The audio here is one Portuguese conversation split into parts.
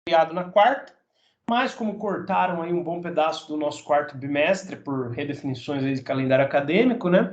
feriado na quarta, mas como cortaram aí um bom pedaço do nosso quarto bimestre por redefinições aí de calendário acadêmico, né?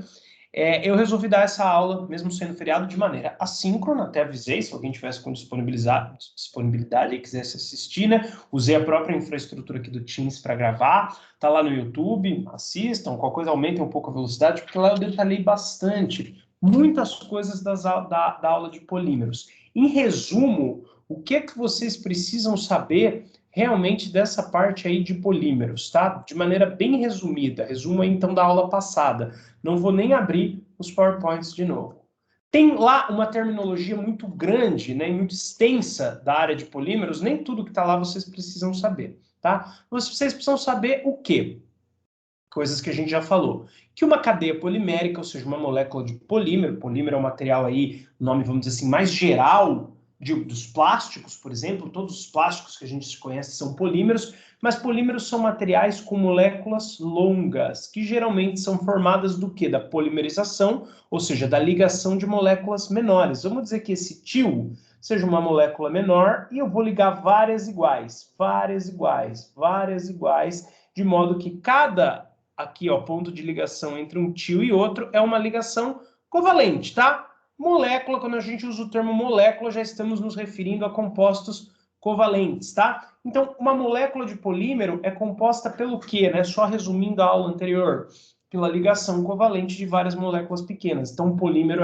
Eu resolvi dar essa aula, mesmo sendo feriado, de maneira assíncrona, até avisei, se alguém tivesse com disponibilidade e quisesse assistir, né? Usei a própria infraestrutura aqui do Teams para gravar, tá lá no YouTube, assistam, qualquer coisa aumentem um pouco a velocidade, porque lá eu detalhei bastante, muitas coisas da aula de polímeros. Em resumo, o que é que vocês precisam saber realmente dessa parte aí de polímeros, tá? De maneira bem resumida, resumo aí então da aula passada. Não vou nem abrir os PowerPoints de novo. Tem lá uma terminologia muito grande, né, muito extensa da área de polímeros, nem tudo que está lá vocês precisam saber, tá? Vocês precisam saber o quê? Coisas que a gente já falou. Que uma cadeia polimérica, ou seja, uma molécula de polímero é um material aí, nome, vamos dizer assim, mais geral dos plásticos, por exemplo, todos os plásticos que a gente conhece são polímeros, mas polímeros são materiais com moléculas longas, que geralmente são formadas do quê? Da polimerização, ou seja, da ligação de moléculas menores. Vamos dizer que esse tio seja uma molécula menor e eu vou ligar várias iguais, de modo que cada aqui, ó, ponto de ligação entre um tio e outro é uma ligação covalente, tá? Molécula, quando a gente usa o termo molécula, já estamos nos referindo a compostos covalentes, tá? Então, uma molécula de polímero é composta pelo quê, né? Só resumindo a aula anterior, pela ligação covalente de várias moléculas pequenas. Então, o polímero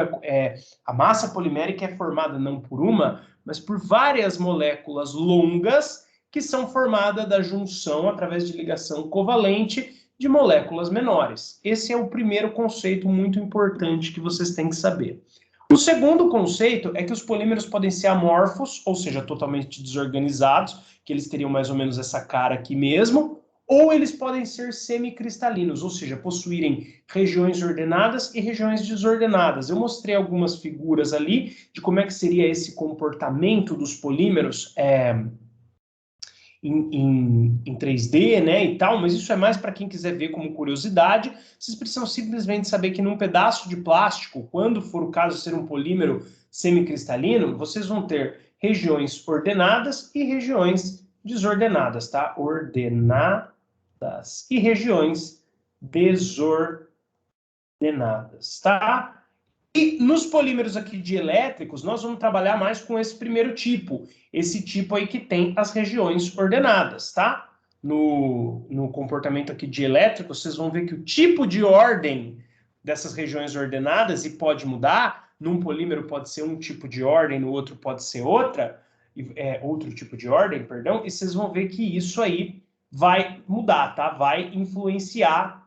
a massa polimérica é formada não por uma, mas por várias moléculas longas que são formadas da junção através de ligação covalente de moléculas menores. Esse é o primeiro conceito muito importante que vocês têm que saber. O segundo conceito é que os polímeros podem ser amorfos, ou seja, totalmente desorganizados, que eles teriam mais ou menos essa cara aqui mesmo, ou eles podem ser semicristalinos, ou seja, possuírem regiões ordenadas e regiões desordenadas. Eu mostrei algumas figuras ali de como é que seria esse comportamento dos polímeros em 3D, né, e tal, mas isso é mais para quem quiser ver como curiosidade. Vocês precisam simplesmente saber que num pedaço de plástico, quando for o caso ser um polímero semicristalino, vocês vão ter regiões ordenadas e regiões desordenadas, tá? Ordenadas e regiões desordenadas, tá? E nos polímeros aqui dielétricos, nós vamos trabalhar mais com esse primeiro tipo. Esse tipo aí que tem as regiões ordenadas, tá? No comportamento aqui dielétrico, vocês vão ver que o tipo de ordem dessas regiões ordenadas, e pode mudar, num polímero pode ser um tipo de ordem, no outro pode ser outro tipo de ordem, perdão, e vocês vão ver que isso aí vai mudar, tá? Vai influenciar.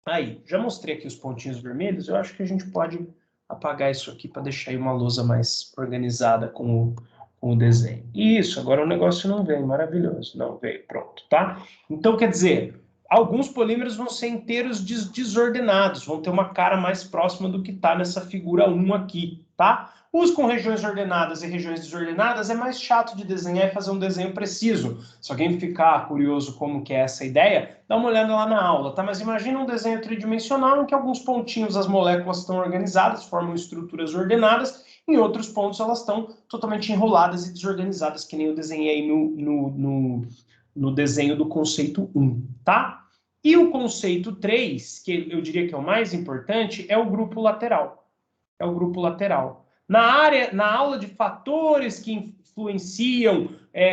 Aí, já mostrei aqui os pontinhos vermelhos, eu acho que a gente pode apagar isso aqui para deixar aí uma lousa mais organizada com o desenho. Isso, agora o negócio não veio, maravilhoso. Não veio, pronto, tá? Então, quer dizer, alguns polímeros vão ser inteiros desordenados, vão ter uma cara mais próxima do que está nessa figura 1 aqui, tá? Os com regiões ordenadas e regiões desordenadas é mais chato de desenhar e fazer um desenho preciso. Se alguém ficar curioso como que é essa ideia, dá uma olhada lá na aula, tá? Mas imagina um desenho tridimensional em que alguns pontinhos as moléculas estão organizadas, formam estruturas ordenadas, em outros pontos elas estão totalmente enroladas e desorganizadas, que nem eu desenhei aí no desenho do conceito 1, tá? E o conceito 3, que eu diria que é o mais importante, é o grupo lateral. É o grupo lateral. Na aula de fatores que influenciam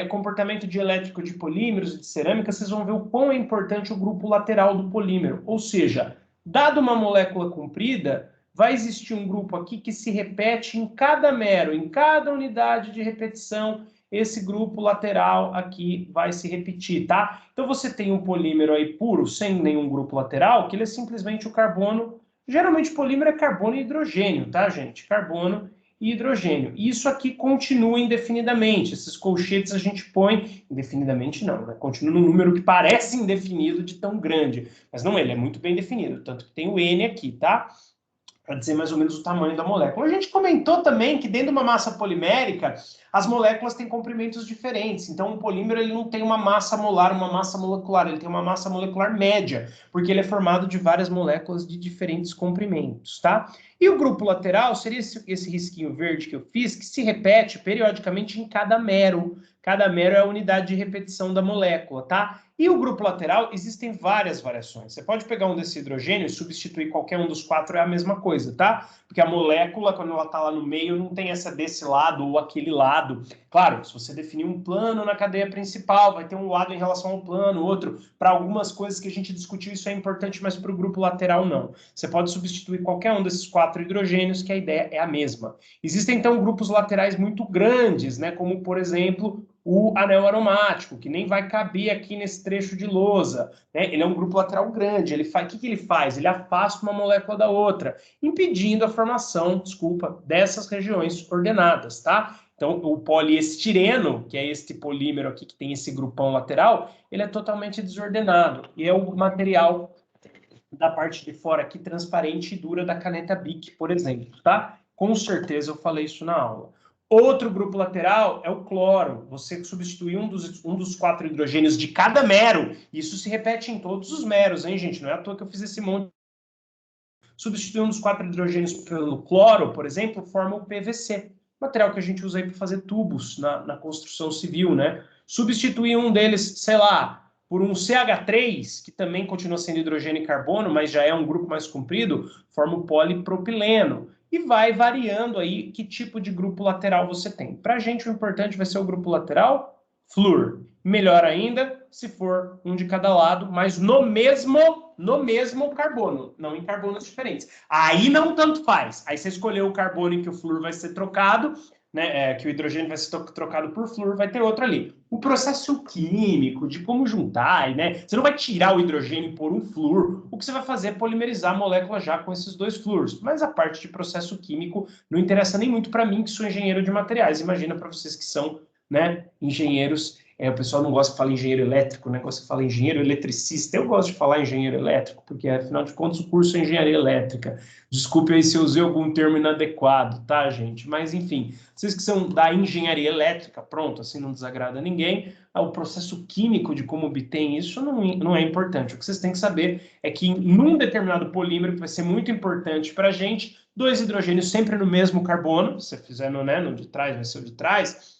comportamento dielétrico de polímeros e de cerâmica, vocês vão ver o quão é importante o grupo lateral do polímero. Ou seja, dado uma molécula comprida, vai existir um grupo aqui que se repete em cada mero, em cada unidade de repetição, esse grupo lateral aqui vai se repetir, tá? Então você tem um polímero aí puro, sem nenhum grupo lateral, que ele é simplesmente o carbono. Geralmente polímero é carbono e hidrogênio, tá, gente? Carbono e hidrogênio. E isso aqui continua indefinidamente. Esses colchetes a gente põe indefinidamente não, né? Continua num número que parece indefinido de tão grande, mas não, ele é muito bem definido, tanto que tem o N aqui, tá? Para dizer mais ou menos o tamanho da molécula. A gente comentou também que dentro de uma massa polimérica, as moléculas têm comprimentos diferentes. Então, o polímero ele não tem uma massa molar, uma massa molecular, ele tem uma massa molecular média, porque ele é formado de várias moléculas de diferentes comprimentos, tá? E o grupo lateral seria esse risquinho verde que eu fiz, que se repete periodicamente em cada mero. Cada mero é a unidade de repetição da molécula, tá? E o grupo lateral, existem várias variações. Você pode pegar um desse hidrogênio e substituir qualquer um dos quatro, é a mesma coisa, tá? Porque a molécula, quando ela tá lá no meio, não tem essa desse lado ou aquele lado. Claro, se você definir um plano na cadeia principal, vai ter um lado em relação ao plano, outro. Para algumas coisas que a gente discutiu, isso é importante, mas para o grupo lateral, não. Você pode substituir qualquer um desses quatro hidrogênios, que a ideia é a mesma. Existem, então, grupos laterais muito grandes, né? Como, por exemplo, o anel aromático, que nem vai caber aqui nesse trecho de lousa, né? Ele é um grupo lateral grande. Ele faz, o que ele faz? Ele afasta uma molécula da outra, impedindo a formação, dessas regiões ordenadas, tá? Então, o poliestireno, que é este polímero aqui que tem esse grupão lateral, ele é totalmente desordenado. E é o material da parte de fora aqui transparente e dura da caneta Bic, por exemplo, tá? Com certeza eu falei isso na aula. Outro grupo lateral é o cloro. Você substitui um dos quatro hidrogênios de cada mero. Isso se repete em todos os meros, hein, gente? Não é à toa que eu fiz esse monte. Substituir um dos quatro hidrogênios pelo cloro, por exemplo, forma o PVC. Material que a gente usa aí para fazer tubos na construção civil, né? Substituir um deles, sei lá, por um CH3, que também continua sendo hidrogênio e carbono, mas já é um grupo mais comprido, forma o polipropileno. E vai variando aí que tipo de grupo lateral você tem. Para a gente, o importante vai ser o grupo lateral flúor. Melhor ainda, se for um de cada lado, mas no mesmo carbono, não em carbonos diferentes. Aí não tanto faz. Aí você escolheu o carbono em que o flúor vai ser trocado, né, que o hidrogênio vai ser trocado por flúor, vai ter outro ali. O processo químico de como juntar, né? Você não vai tirar o hidrogênio e pôr um flúor. O que você vai fazer é polimerizar a molécula já com esses dois flúores. Mas a parte de processo químico não interessa nem muito para mim, que sou engenheiro de materiais. Imagina para vocês que são, né, engenheiros. O pessoal não gosta de falar engenheiro elétrico, né? Gosta de falar engenheiro eletricista. Eu gosto de falar engenheiro elétrico, porque, afinal de contas, o curso é engenharia elétrica. Desculpe aí se eu usei algum termo inadequado, tá, gente? Mas, enfim, vocês que são da engenharia elétrica, pronto, assim não desagrada ninguém, o processo químico de como obtém isso não é importante. O que vocês têm que saber é que, num determinado polímero, que vai ser muito importante para a gente, dois hidrogênios sempre no mesmo carbono, se você fizer no de trás, vai ser o de trás,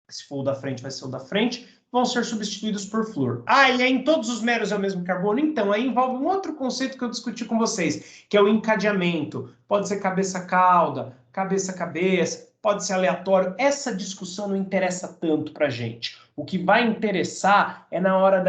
se for o da frente, vai ser o da frente, vão ser substituídos por flúor. Ah, e aí em todos os meros é o mesmo carbono? Então, aí envolve um outro conceito que eu discuti com vocês, que é o encadeamento. Pode ser cabeça-cauda, cabeça-cabeça, pode ser aleatório. Essa discussão não interessa tanto para a gente. O que vai interessar é na hora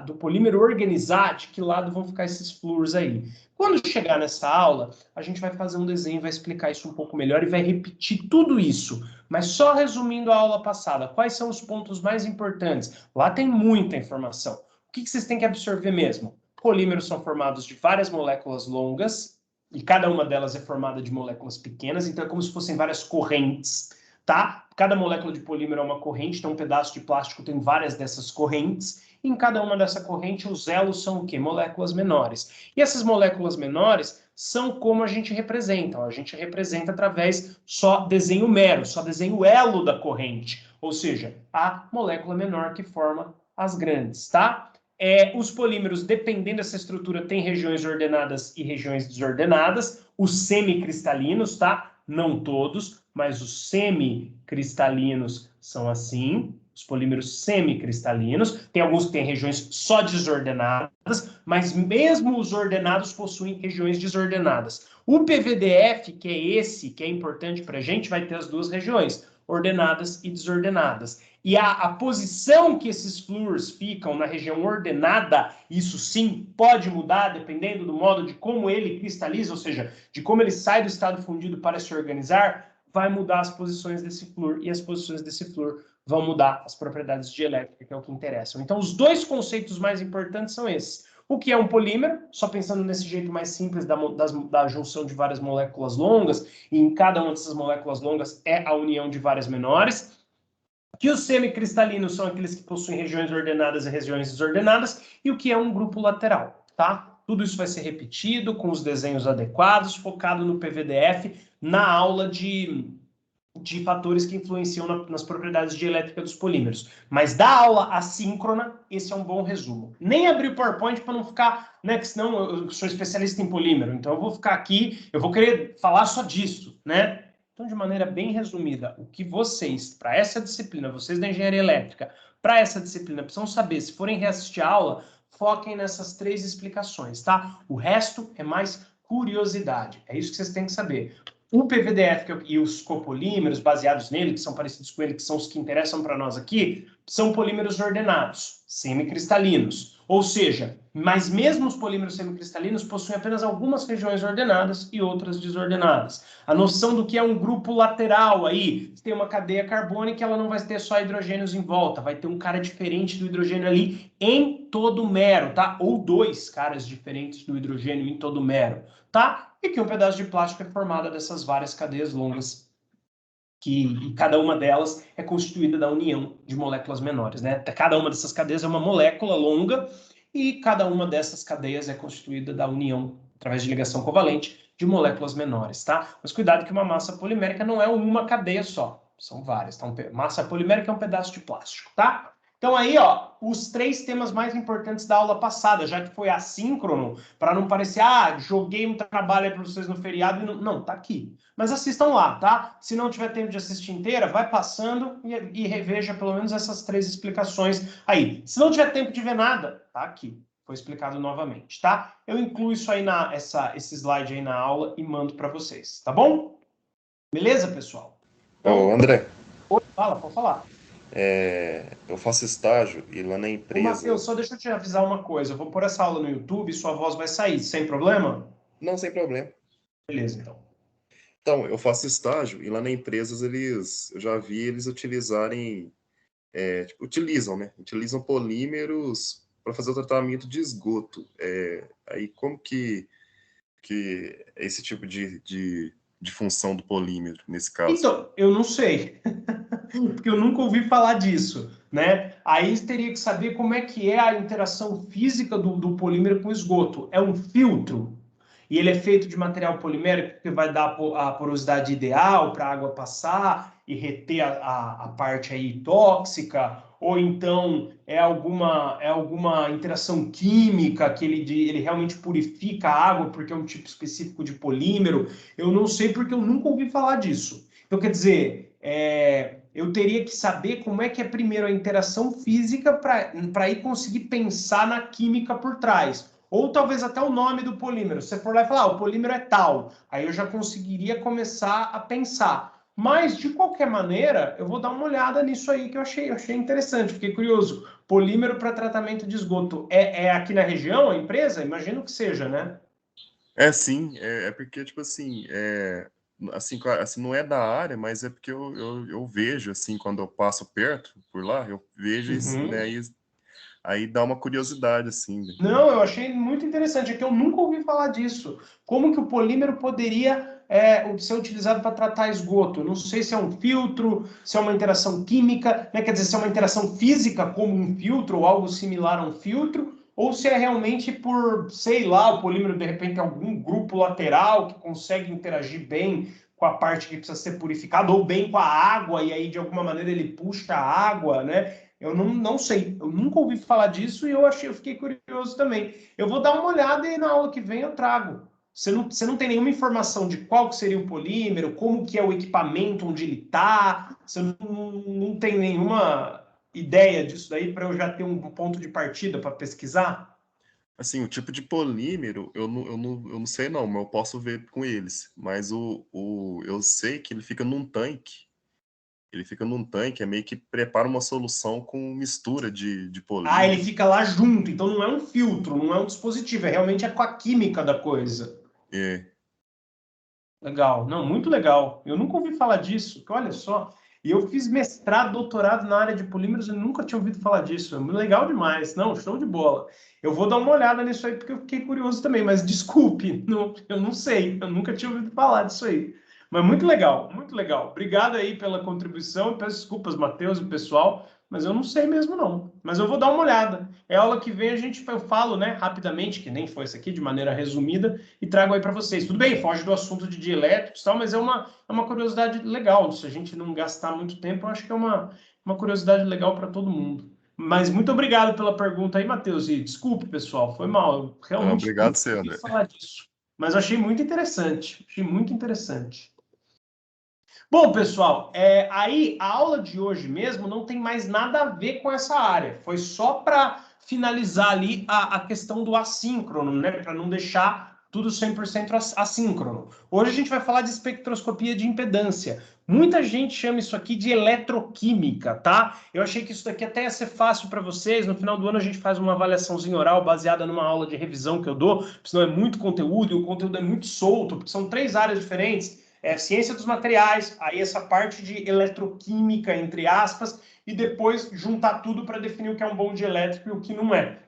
do polímero organizar de que lado vão ficar esses flúors aí. Quando chegar nessa aula, a gente vai fazer um desenho, vai explicar isso um pouco melhor e vai repetir tudo isso. Mas só resumindo a aula passada, quais são os pontos mais importantes? Lá tem muita informação. O que vocês têm que absorver mesmo? Polímeros são formados de várias moléculas longas, e cada uma delas é formada de moléculas pequenas, então é como se fossem várias correntes, tá? Cada molécula de polímero é uma corrente, então um pedaço de plástico tem várias dessas correntes, e em cada uma dessa corrente os elos são o quê? Moléculas menores. E essas moléculas menores são como a gente representa. A gente representa através só desenho mero, só desenho elo da corrente, ou seja, a molécula menor que forma as grandes, tá? Os polímeros, dependendo dessa estrutura, tem regiões ordenadas e regiões desordenadas. Os semicristalinos, tá? Não todos, mas os semicristalinos são assim. Os polímeros semicristalinos. Tem alguns que têm regiões só desordenadas, mas mesmo os ordenados possuem regiões desordenadas. O PVDF, que é esse, que é importante para a gente, vai ter as duas regiões, ordenadas e desordenadas. E a posição que esses flúors ficam na região ordenada, isso sim pode mudar dependendo do modo de como ele cristaliza, ou seja, de como ele sai do estado fundido para se organizar, vai mudar as posições desse flúor, e as posições desse flúor vão mudar as propriedades dielétricas, que é o que interessa. Então, os dois conceitos mais importantes são esses. O que é um polímero, só pensando nesse jeito mais simples da junção de várias moléculas longas, e em cada uma dessas moléculas longas é a união de várias menores. Que os semicristalinos são aqueles que possuem regiões ordenadas e regiões desordenadas, e o que é um grupo lateral, tá? Tudo isso vai ser repetido com os desenhos adequados, focado no PVDF, na aula de de fatores que influenciam nas propriedades de elétrica dos polímeros. Mas da aula assíncrona, esse é um bom resumo. Nem abri o PowerPoint para não ficar, né, que senão eu sou especialista em polímero, então eu vou ficar aqui, eu vou querer falar só disso, né? Então, de maneira bem resumida, o que vocês, para essa disciplina, vocês da engenharia elétrica, para essa disciplina, precisam saber, se forem reassistir a aula, foquem nessas 3 explicações, tá? O resto é mais curiosidade, é isso que vocês têm que saber. O PVDF e os copolímeros baseados nele, que são parecidos com ele, que são os que interessam para nós aqui, são polímeros ordenados, semicristalinos. Ou seja, mas mesmo os polímeros semicristalinos possuem apenas algumas regiões ordenadas e outras desordenadas. A noção do que é um grupo lateral aí, se tem uma cadeia carbônica, ela não vai ter só hidrogênios em volta, vai ter um cara diferente do hidrogênio ali em todo mero, tá? Ou 2 caras diferentes do hidrogênio em todo mero, tá? E que um pedaço de plástico é formado dessas várias cadeias longas, e cada uma delas é constituída da união de moléculas menores, né? Cada uma dessas cadeias é uma molécula longa e cada uma dessas cadeias é constituída da união, através de ligação covalente, de moléculas menores, tá? Mas cuidado que uma massa polimérica não é uma cadeia só, são várias. Então, massa polimérica é um pedaço de plástico, tá? Então aí, ó, os 3 temas mais importantes da aula passada, já que foi assíncrono, para não parecer, joguei um trabalho aí para vocês no feriado e não, tá aqui. Mas assistam lá, tá? Se não tiver tempo de assistir inteira, vai passando e reveja pelo menos essas 3 explicações aí. Se não tiver tempo de ver nada, tá aqui. Foi explicado novamente, tá? Eu incluo isso aí esse slide aí na aula e mando para vocês, tá bom? Beleza, pessoal? Ô, André, Pode falar. eu faço estágio e lá na Ô, empresa. Matheus, só deixa eu te avisar uma coisa. Eu vou pôr essa aula no YouTube e sua voz vai sair, sem problema? Não, sem problema. Beleza, então. Então, eu faço estágio e lá na empresa eu já vi eles utilizarem, utilizam, né? Utilizam polímeros para fazer o tratamento de esgoto. Aí como que é esse tipo de função do polímero nesse caso? Então, eu não sei, porque eu nunca ouvi falar disso, né? Aí teria que saber como é que é a interação física do polímero com o esgoto. É um filtro? E ele é feito de material polimérico que vai dar a porosidade ideal para a água passar e reter a parte aí tóxica, ou então é alguma interação química que ele realmente purifica a água porque é um tipo específico de polímero. Eu não sei porque eu nunca ouvi falar disso. Então, quer dizer, eu teria que saber como é que é primeiro a interação física para ir conseguir pensar na química por trás. Ou talvez até o nome do polímero. Se você for lá e falar, o polímero é tal, aí eu já conseguiria começar a pensar. Mas, de qualquer maneira, eu vou dar uma olhada nisso aí que eu achei interessante, fiquei curioso. Polímero para tratamento de esgoto. É aqui na região, a empresa? Imagino que seja, né? Sim, porque, tipo assim, não é da área, mas é porque eu vejo, assim, quando eu passo perto, por lá, eu vejo isso, Uhum. né, e aí dá uma curiosidade, assim, né? Não, eu achei muito interessante, é que eu nunca ouvi falar disso. Como que o polímero poderia ser utilizado para tratar esgoto? Não sei se é um filtro, se é uma interação química, né? Quer dizer, se é uma interação física como um filtro ou algo similar a um filtro, ou se é realmente por, sei lá, o polímero de repente é algum grupo lateral que consegue interagir bem com a parte que precisa ser purificada, ou bem com a água, e aí de alguma maneira ele puxa a água, né? Eu não sei, eu nunca ouvi falar disso e eu fiquei curioso também. Eu vou dar uma olhada e na aula que vem eu trago. Você não tem nenhuma informação de qual que seria o polímero, como que é o equipamento onde ele está, você não tem nenhuma ideia disso daí para eu já ter um ponto de partida para pesquisar? Assim, o tipo de polímero, eu não sei não, mas eu posso ver com eles. Mas eu sei que ele fica num tanque. Ele fica num tanque, é meio que prepara uma solução com mistura de Ah, ele polímero. fica lá junto, então não é um filtro, não é um dispositivo, realmente é com a química da coisa. É, Legal, não, muito legal. Eu nunca ouvi falar disso, que olha só. E eu fiz mestrado, doutorado na área de polímeros e nunca tinha ouvido falar disso. Legal demais, não, show de bola. Eu vou dar uma olhada nisso aí porque eu fiquei curioso também, mas desculpe, eu não sei, eu nunca tinha ouvido falar disso aí. Mas muito legal, muito legal. Obrigado aí pela contribuição. Peço desculpas, Matheus e pessoal, mas eu não sei mesmo não. Mas eu vou dar uma olhada. É aula que vem, eu falo, né, rapidamente, que nem foi isso aqui, de maneira resumida, e trago aí para vocês. Tudo bem, foge do assunto de dielétricos e tal, mas é uma curiosidade legal. Se a gente não gastar muito tempo, eu acho que é uma curiosidade legal para todo mundo. Mas muito obrigado pela pergunta aí, Matheus. E desculpe, pessoal, foi mal. Eu Não, realmente não obrigado, você, queria André. falar disso. Mas eu achei muito interessante. Achei muito interessante. Bom, pessoal, aí a aula de hoje mesmo não tem mais nada a ver com essa área. Foi só para finalizar ali a questão do assíncrono, né? Para não deixar tudo 100% assíncrono. Hoje a gente vai falar de espectroscopia de impedância. Muita gente chama isso aqui de eletroquímica, tá? Eu achei que isso daqui até ia ser fácil para vocês. No final do ano a gente faz uma avaliaçãozinha oral baseada numa aula de revisão que eu dou, senão é muito conteúdo e o conteúdo é muito solto, porque são 3 áreas diferentes. Ciência dos materiais, aí essa parte de eletroquímica, entre aspas, e depois juntar tudo para definir o que é um bonde elétrico e o que não é.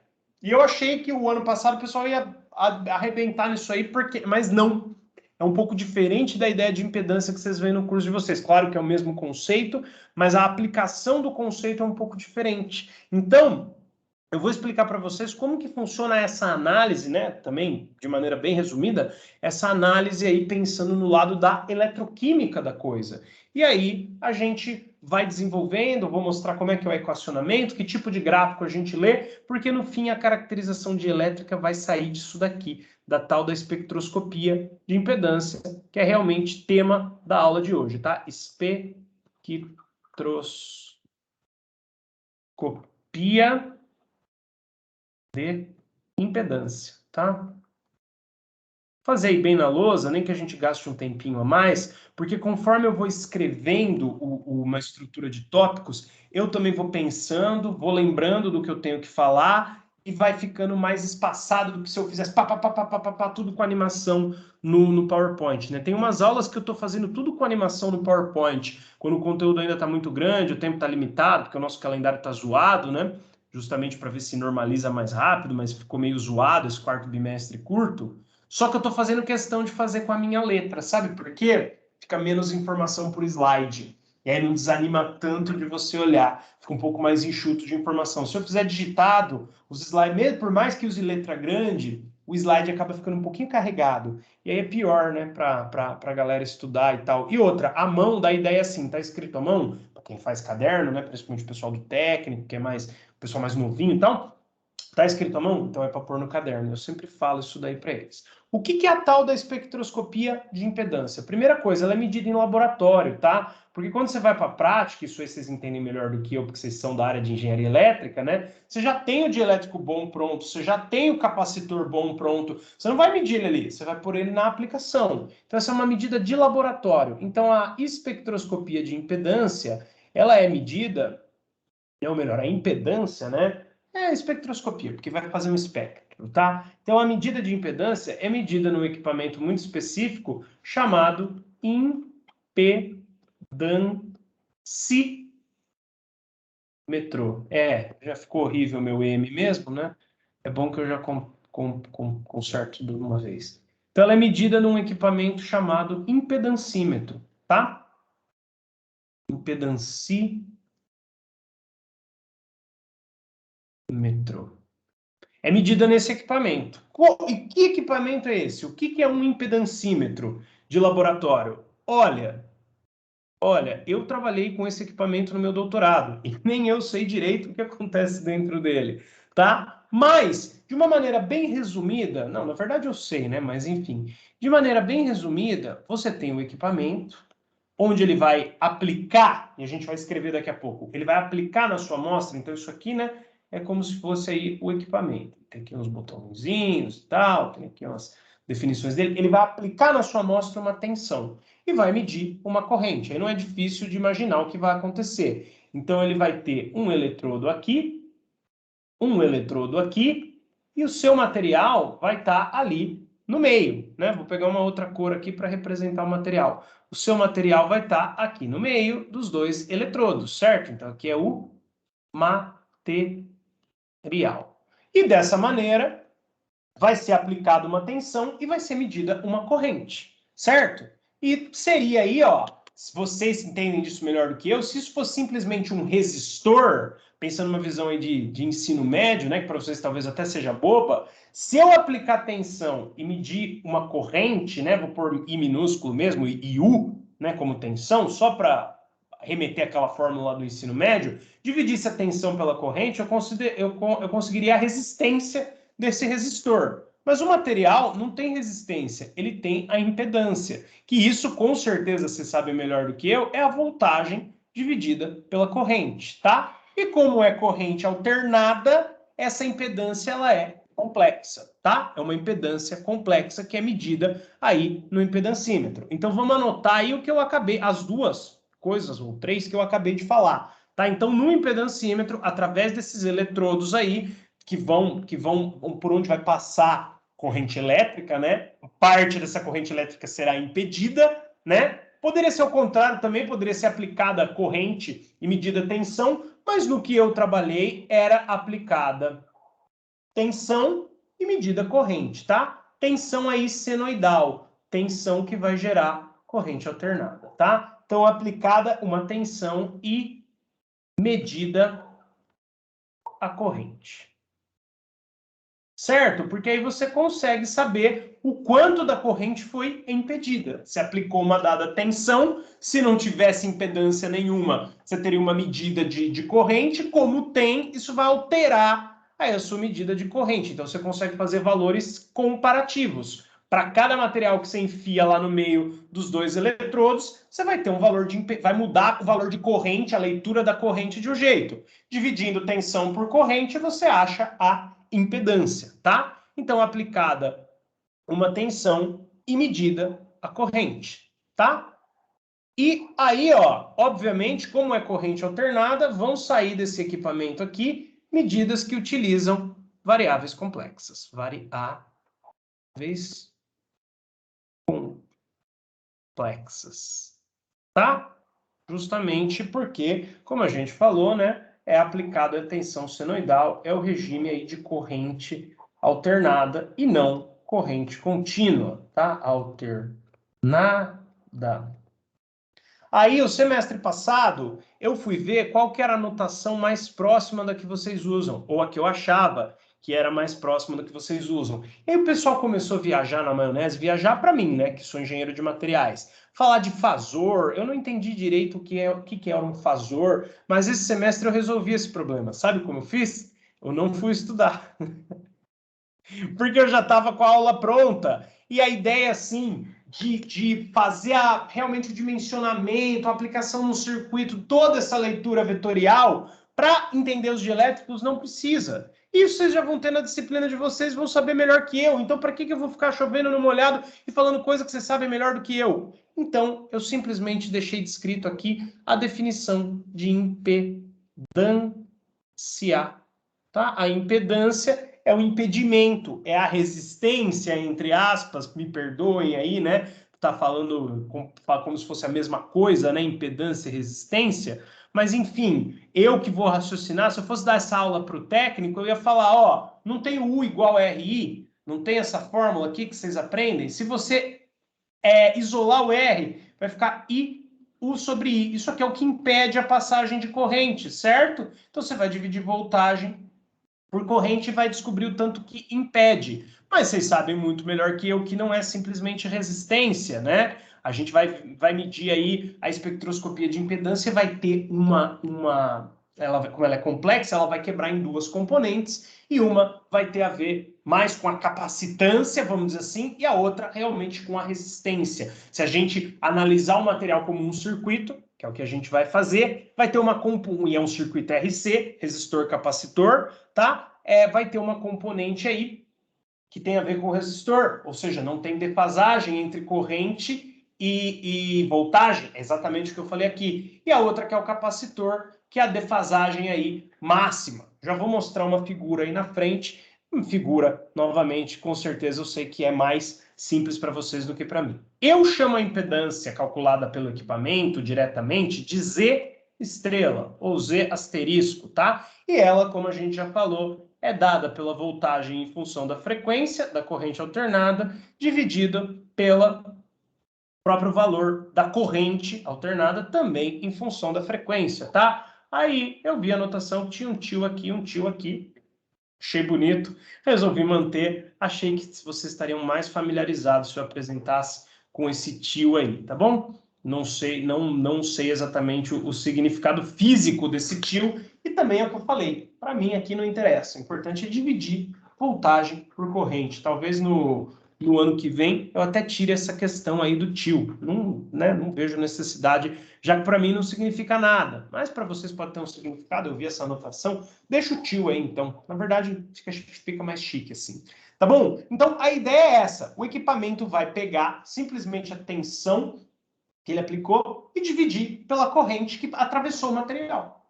E eu achei que o ano passado o pessoal ia arrebentar nisso aí, mas não. É um pouco diferente da ideia de impedância que vocês veem no curso de vocês. Claro que é o mesmo conceito, mas a aplicação do conceito é um pouco diferente. Então, eu vou explicar para vocês como que funciona essa análise, né? Também, de maneira bem resumida, essa análise aí pensando no lado da eletroquímica da coisa. E aí a gente vai desenvolvendo, vou mostrar como é que é o equacionamento, que tipo de gráfico a gente lê, porque no fim a caracterização de elétrica vai sair disso daqui, da tal da espectroscopia de impedância, que é realmente tema da aula de hoje, tá? Espectroscopia de impedância, tá? Fazer aí bem na lousa, nem que a gente gaste um tempinho a mais, porque conforme eu vou escrevendo uma estrutura de tópicos, eu também vou pensando, vou lembrando do que eu tenho que falar e vai ficando mais espaçado do que se eu fizesse tudo com animação no PowerPoint, né? Tem umas aulas que eu estou fazendo tudo com animação no PowerPoint, quando o conteúdo ainda está muito grande, o tempo está limitado, porque o nosso calendário está zoado, né? Justamente para ver se normaliza mais rápido, mas ficou meio zoado esse quarto bimestre curto. Só que eu estou fazendo questão de fazer com a minha letra, sabe por quê? Fica menos informação por slide. E aí não desanima tanto de você olhar. Fica um pouco mais enxuto de informação. Se eu fizer digitado, os slides, mesmo por mais que use letra grande, o slide acaba ficando um pouquinho carregado. E aí é pior, né, para a galera estudar e tal. E outra, a mão da ideia é assim, tá escrito à mão, para quem faz caderno, né, principalmente o pessoal do técnico, que é mais o pessoal mais novinho e tal, tá escrito à mão? Então é para pôr no caderno. Eu sempre falo isso daí para eles. O que é a tal da espectroscopia de impedância? Primeira coisa, ela é medida em laboratório, tá? Porque quando você vai para a prática, isso aí vocês entendem melhor do que eu, porque vocês são da área de engenharia elétrica, né? Você já tem o dielétrico bom pronto, você já tem o capacitor bom pronto. Você não vai medir ele ali, você vai pôr ele na aplicação. Então essa é uma medida de laboratório. Então a espectroscopia de impedância, ela é medida, ou melhor, a impedância, né? É a espectroscopia, porque vai fazer um espectro, tá? Então, a medida de impedância é medida num equipamento muito específico chamado impedâncímetro. Já ficou horrível meu M mesmo, né? É bom que eu já conserto de uma vez. Então, ela é medida num equipamento chamado impedancímetro, tá? Impedancímetro. É medida nesse equipamento. E que equipamento é esse? O que é um impedancímetro de laboratório? Olha, eu trabalhei com esse equipamento no meu doutorado e nem eu sei direito o que acontece dentro dele, tá? Mas, de uma maneira bem resumida, não, na verdade eu sei, né? Mas enfim, de maneira bem resumida, você tem o equipamento onde ele vai aplicar, e a gente vai escrever daqui a pouco, ele vai aplicar na sua amostra, então isso aqui, né, é como se fosse aí o equipamento. Tem aqui uns botõezinhos e tal, tem aqui umas definições dele. Ele vai aplicar na sua amostra uma tensão e vai medir uma corrente. Aí não é difícil de imaginar o que vai acontecer. Então ele vai ter um eletrodo aqui e o seu material vai estar ali no meio, né? Vou pegar uma outra cor aqui para representar o material. O seu material vai estar aqui no meio dos dois eletrodos, certo? Então aqui é o material. E dessa maneira vai ser aplicada uma tensão e vai ser medida uma corrente, certo? E seria aí, ó, se vocês entendem disso melhor do que eu, se isso fosse simplesmente um resistor, pensando numa visão aí de ensino médio, né, que para vocês talvez até seja boba, se eu aplicar tensão e medir uma corrente, né, vou pôr I minúsculo mesmo, e U, né, como tensão, só para remeter àquela fórmula do ensino médio, dividisse a tensão pela corrente, eu conseguiria a resistência desse resistor. Mas o material não tem resistência, ele tem a impedância, que isso com certeza você sabe melhor do que eu, é a voltagem dividida pela corrente, tá? E como é corrente alternada, essa impedância ela é complexa, tá? É uma impedância complexa que é medida aí no impedancímetro. Então vamos anotar aí o que eu acabei, as duas coisas, ou três que eu acabei de falar, tá? Então no impedancímetro, através desses eletrodos aí, que vão por onde vai passar corrente elétrica, né? Parte dessa corrente elétrica será impedida, né? Poderia ser o contrário também, poderia ser aplicada corrente e medida tensão, mas no que eu trabalhei era aplicada tensão e medida corrente, tá? Tensão aí senoidal, tensão que vai gerar corrente alternada, tá? Então, aplicada uma tensão e medida a corrente. Certo? Porque aí você consegue saber o quanto da corrente foi impedida. Se aplicou uma dada tensão, se não tivesse impedância nenhuma, você teria uma medida de corrente. Como tem, isso vai alterar aí a sua medida de corrente. Então, você consegue fazer valores comparativos. Para cada material que você enfia lá no meio dos dois eletrodos, você vai ter um valor vai mudar o valor de corrente, a leitura da corrente de um jeito. Dividindo tensão por corrente, você acha a impedância, tá? Então, aplicada uma tensão e medida a corrente, tá? E aí, ó, obviamente, como é corrente alternada, vão sair desse equipamento aqui medidas que utilizam variáveis complexas. Variáveis complexas, tá? Justamente porque, como a gente falou, né, é aplicada a tensão senoidal, é o regime aí de corrente alternada e não corrente contínua, tá? Alternada. Aí, o semestre passado, eu fui ver qual que era a notação mais próxima da que vocês usam, ou a que eu achava que era mais próxima da que vocês usam. E aí o pessoal começou a viajar na maionese, viajar para mim, né, que sou engenheiro de materiais. Falar de fasor, eu não entendi direito o que era um fasor, mas esse semestre eu resolvi esse problema. Sabe como eu fiz? Eu não fui estudar. Porque eu já estava com a aula pronta. E a ideia, assim, de fazer realmente o dimensionamento, a aplicação no circuito, toda essa leitura vetorial, para entender os dielétricos, não precisa. Isso vocês já vão ter na disciplina de vocês, vão saber melhor que eu. Então, para que eu vou ficar chovendo no molhado e falando coisa que vocês sabem melhor do que eu? Então, eu simplesmente deixei descrito aqui a definição de impedância, tá? A impedância é o impedimento, é a resistência, entre aspas, me perdoem aí, né? Tá falando como se fosse a mesma coisa, né? Impedância e resistência. Mas, enfim, eu que vou raciocinar, se eu fosse dar essa aula para o técnico, eu ia falar, ó, não tem o U igual a RI, não tem essa fórmula aqui que vocês aprendem? Se você isolar o R, vai ficar I, U sobre I. Isso aqui é o que impede a passagem de corrente, certo? Então, você vai dividir voltagem por corrente e vai descobrir o tanto que impede. Mas vocês sabem muito melhor que eu que não é simplesmente resistência, né? A gente vai medir aí a espectroscopia de impedância, vai ter como ela é complexa, ela vai quebrar em duas componentes, e uma vai ter a ver mais com a capacitância, vamos dizer assim, e a outra realmente com a resistência. Se a gente analisar o material como um circuito, que é o que a gente vai fazer, vai ter e é um circuito RC, resistor capacitor, tá? Vai ter uma componente aí que tem a ver com o resistor, ou seja, não tem defasagem entre corrente e voltagem, é exatamente o que eu falei aqui. E a outra que é o capacitor, que é a defasagem aí máxima. Já vou mostrar uma figura aí na frente, figura, novamente, com certeza eu sei que é mais simples para vocês do que para mim. Eu chamo a impedância calculada pelo equipamento diretamente de Z estrela, ou Z asterisco, tá? E ela, como a gente já falou, é dada pela voltagem em função da frequência da corrente alternada, dividida pela próprio valor da corrente alternada também em função da frequência, tá? Aí eu vi a notação que tinha um tio aqui, achei bonito, resolvi manter, achei que vocês estariam mais familiarizados se eu apresentasse com esse tio aí, tá bom? Não sei, não sei exatamente o significado físico desse tio, e também é o que eu falei, para mim aqui não interessa, o importante é dividir voltagem por corrente. Talvez no ano que vem eu até tire essa questão aí do tio, não vejo necessidade, já que para mim não significa nada, mas para vocês pode ter um significado, eu vi essa anotação, deixa o tio aí então, na verdade fica mais chique assim. Tá bom? Então a ideia é essa, o equipamento vai pegar simplesmente a tensão que ele aplicou e dividir pela corrente que atravessou o material.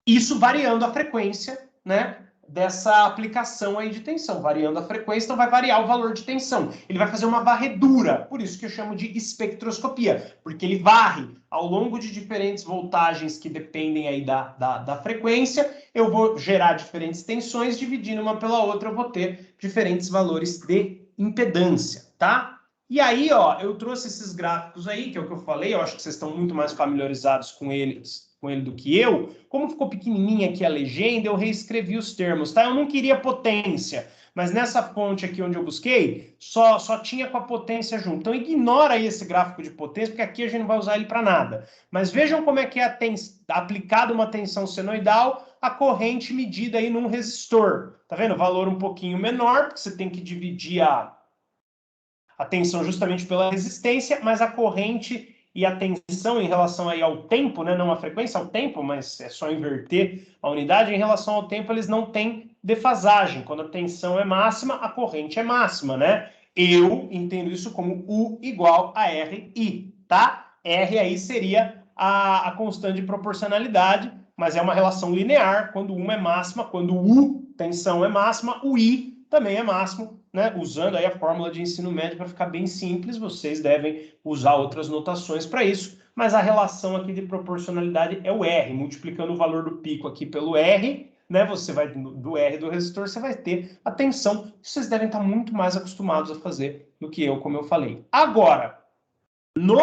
Isso variando a frequência, né, dessa aplicação aí de tensão. Variando a frequência, então vai variar o valor de tensão. Ele vai fazer uma varredura, por isso que eu chamo de espectroscopia, porque ele varre ao longo de diferentes voltagens que dependem aí da frequência, eu vou gerar diferentes tensões, dividindo uma pela outra, eu vou ter diferentes valores de impedância, tá? E aí, ó, eu trouxe esses gráficos aí, que é o que eu falei, eu acho que vocês estão muito mais familiarizados com ele do que eu. Como ficou pequenininha aqui a legenda, eu reescrevi os termos, tá? Eu não queria potência, mas nessa fonte aqui onde eu busquei, só tinha com a potência junto. Então ignora aí esse gráfico de potência, porque aqui a gente não vai usar ele para nada. Mas vejam como é que é aplicada uma tensão senoidal, a corrente medida aí num resistor. Tá vendo? Valor um pouquinho menor, porque você tem que dividir a tensão justamente pela resistência, mas a corrente e a tensão em relação aí ao tempo, né, não a frequência, ao tempo, mas é só inverter a unidade, em relação ao tempo eles não têm defasagem. Quando a tensão é máxima, a corrente é máxima, né? Eu entendo isso como U igual a RI, tá? R aí seria a constante de proporcionalidade, mas é uma relação linear, quando uma é máxima, quando U, tensão é máxima, o I também é máximo, né? Usando aí a fórmula de ensino médio para ficar bem simples, vocês devem usar outras notações para isso, mas a relação aqui de proporcionalidade é o R, multiplicando o valor do pico aqui pelo R, né? Você vai do R do resistor, você vai ter a tensão, vocês devem estar muito mais acostumados a fazer do que eu, como eu falei. Agora, no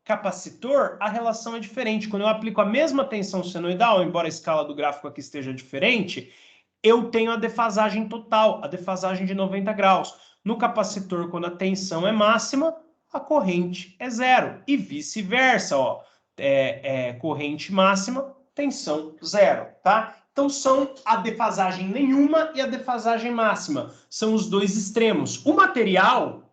capacitor, a relação é diferente. Quando eu aplico a mesma tensão senoidal, embora a escala do gráfico aqui esteja diferente, eu tenho a defasagem total, a defasagem de 90 graus. No capacitor, quando a tensão é máxima, a corrente é zero. E vice-versa, ó. Corrente máxima, tensão zero, tá? Então, são a defasagem nenhuma e a defasagem máxima. São os dois extremos. O material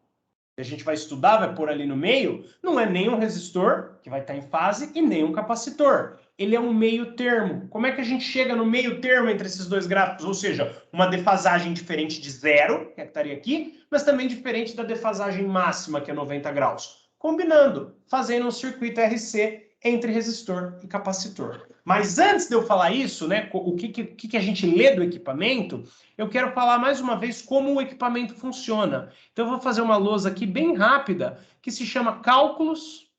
que a gente vai estudar, vai pôr ali no meio, não é nem um resistor, que vai estar em fase, e nem um capacitor. Ele é um meio termo. Como é que a gente chega no meio termo entre esses dois gráficos? Ou seja, uma defasagem diferente de zero, que estaria aqui, mas também diferente da defasagem máxima, que é 90 graus. Combinando, fazendo um circuito RC entre resistor e capacitor. Mas antes de eu falar isso, né, o que a gente lê do equipamento, eu quero falar mais uma vez como o equipamento funciona. Então eu vou fazer uma lousa aqui bem rápida, que se chama cálculos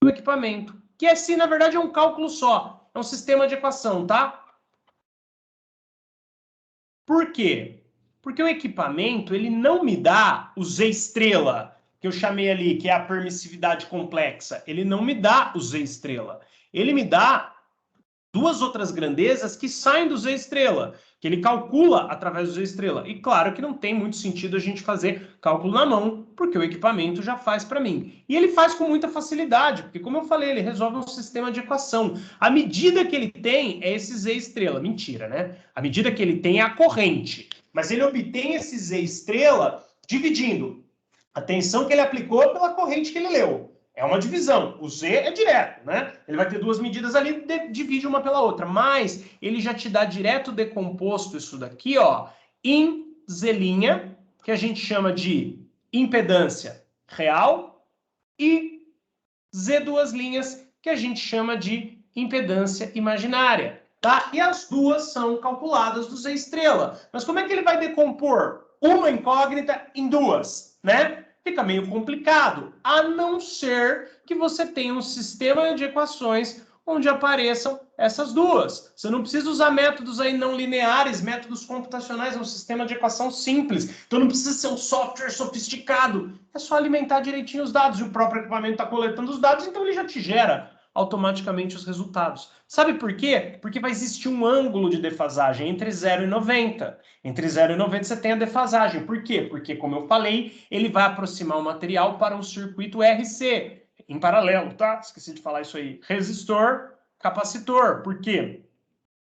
do equipamento. Que assim, na verdade, é um cálculo só. É um sistema de equação, tá? Por quê? Porque o equipamento, ele não me dá o Z estrela, que eu chamei ali, que é a permissividade complexa. Ele não me dá o Z estrela. Ele me dá duas outras grandezas que saem do Z estrela, que ele calcula através do Z estrela. E claro que não tem muito sentido a gente fazer cálculo na mão, porque o equipamento já faz para mim. E ele faz com muita facilidade, porque como eu falei, ele resolve um sistema de equação. A medida que ele tem é esse Z estrela. Mentira, né? A medida que ele tem é a corrente. Mas ele obtém esse Z estrela dividindo a tensão que ele aplicou pela corrente que ele leu. É uma divisão. O Z é direto, né? Ele vai ter duas medidas ali, divide uma pela outra. Mas ele já te dá direto decomposto isso daqui, ó, em Z', que a gente chama de impedância real, e Z2', que a gente chama de impedância imaginária, tá? E as duas são calculadas do Z estrela. Mas como é que ele vai decompor uma incógnita em duas, né? Fica meio complicado, a não ser que você tenha um sistema de equações onde apareçam essas duas. Você não precisa usar métodos aí não lineares, métodos computacionais, é um sistema de equação simples. Então não precisa ser um software sofisticado. É só alimentar direitinho os dados. E o próprio equipamento está coletando os dados, então ele já te gera automaticamente os resultados. Sabe por quê? Porque vai existir um ângulo de defasagem entre 0 e 90. Entre 0 e 90 você tem a defasagem. Por quê? Porque, como eu falei, ele vai aproximar o material para um circuito RC, em paralelo, tá? Esqueci de falar isso aí. Resistor, capacitor. Por quê?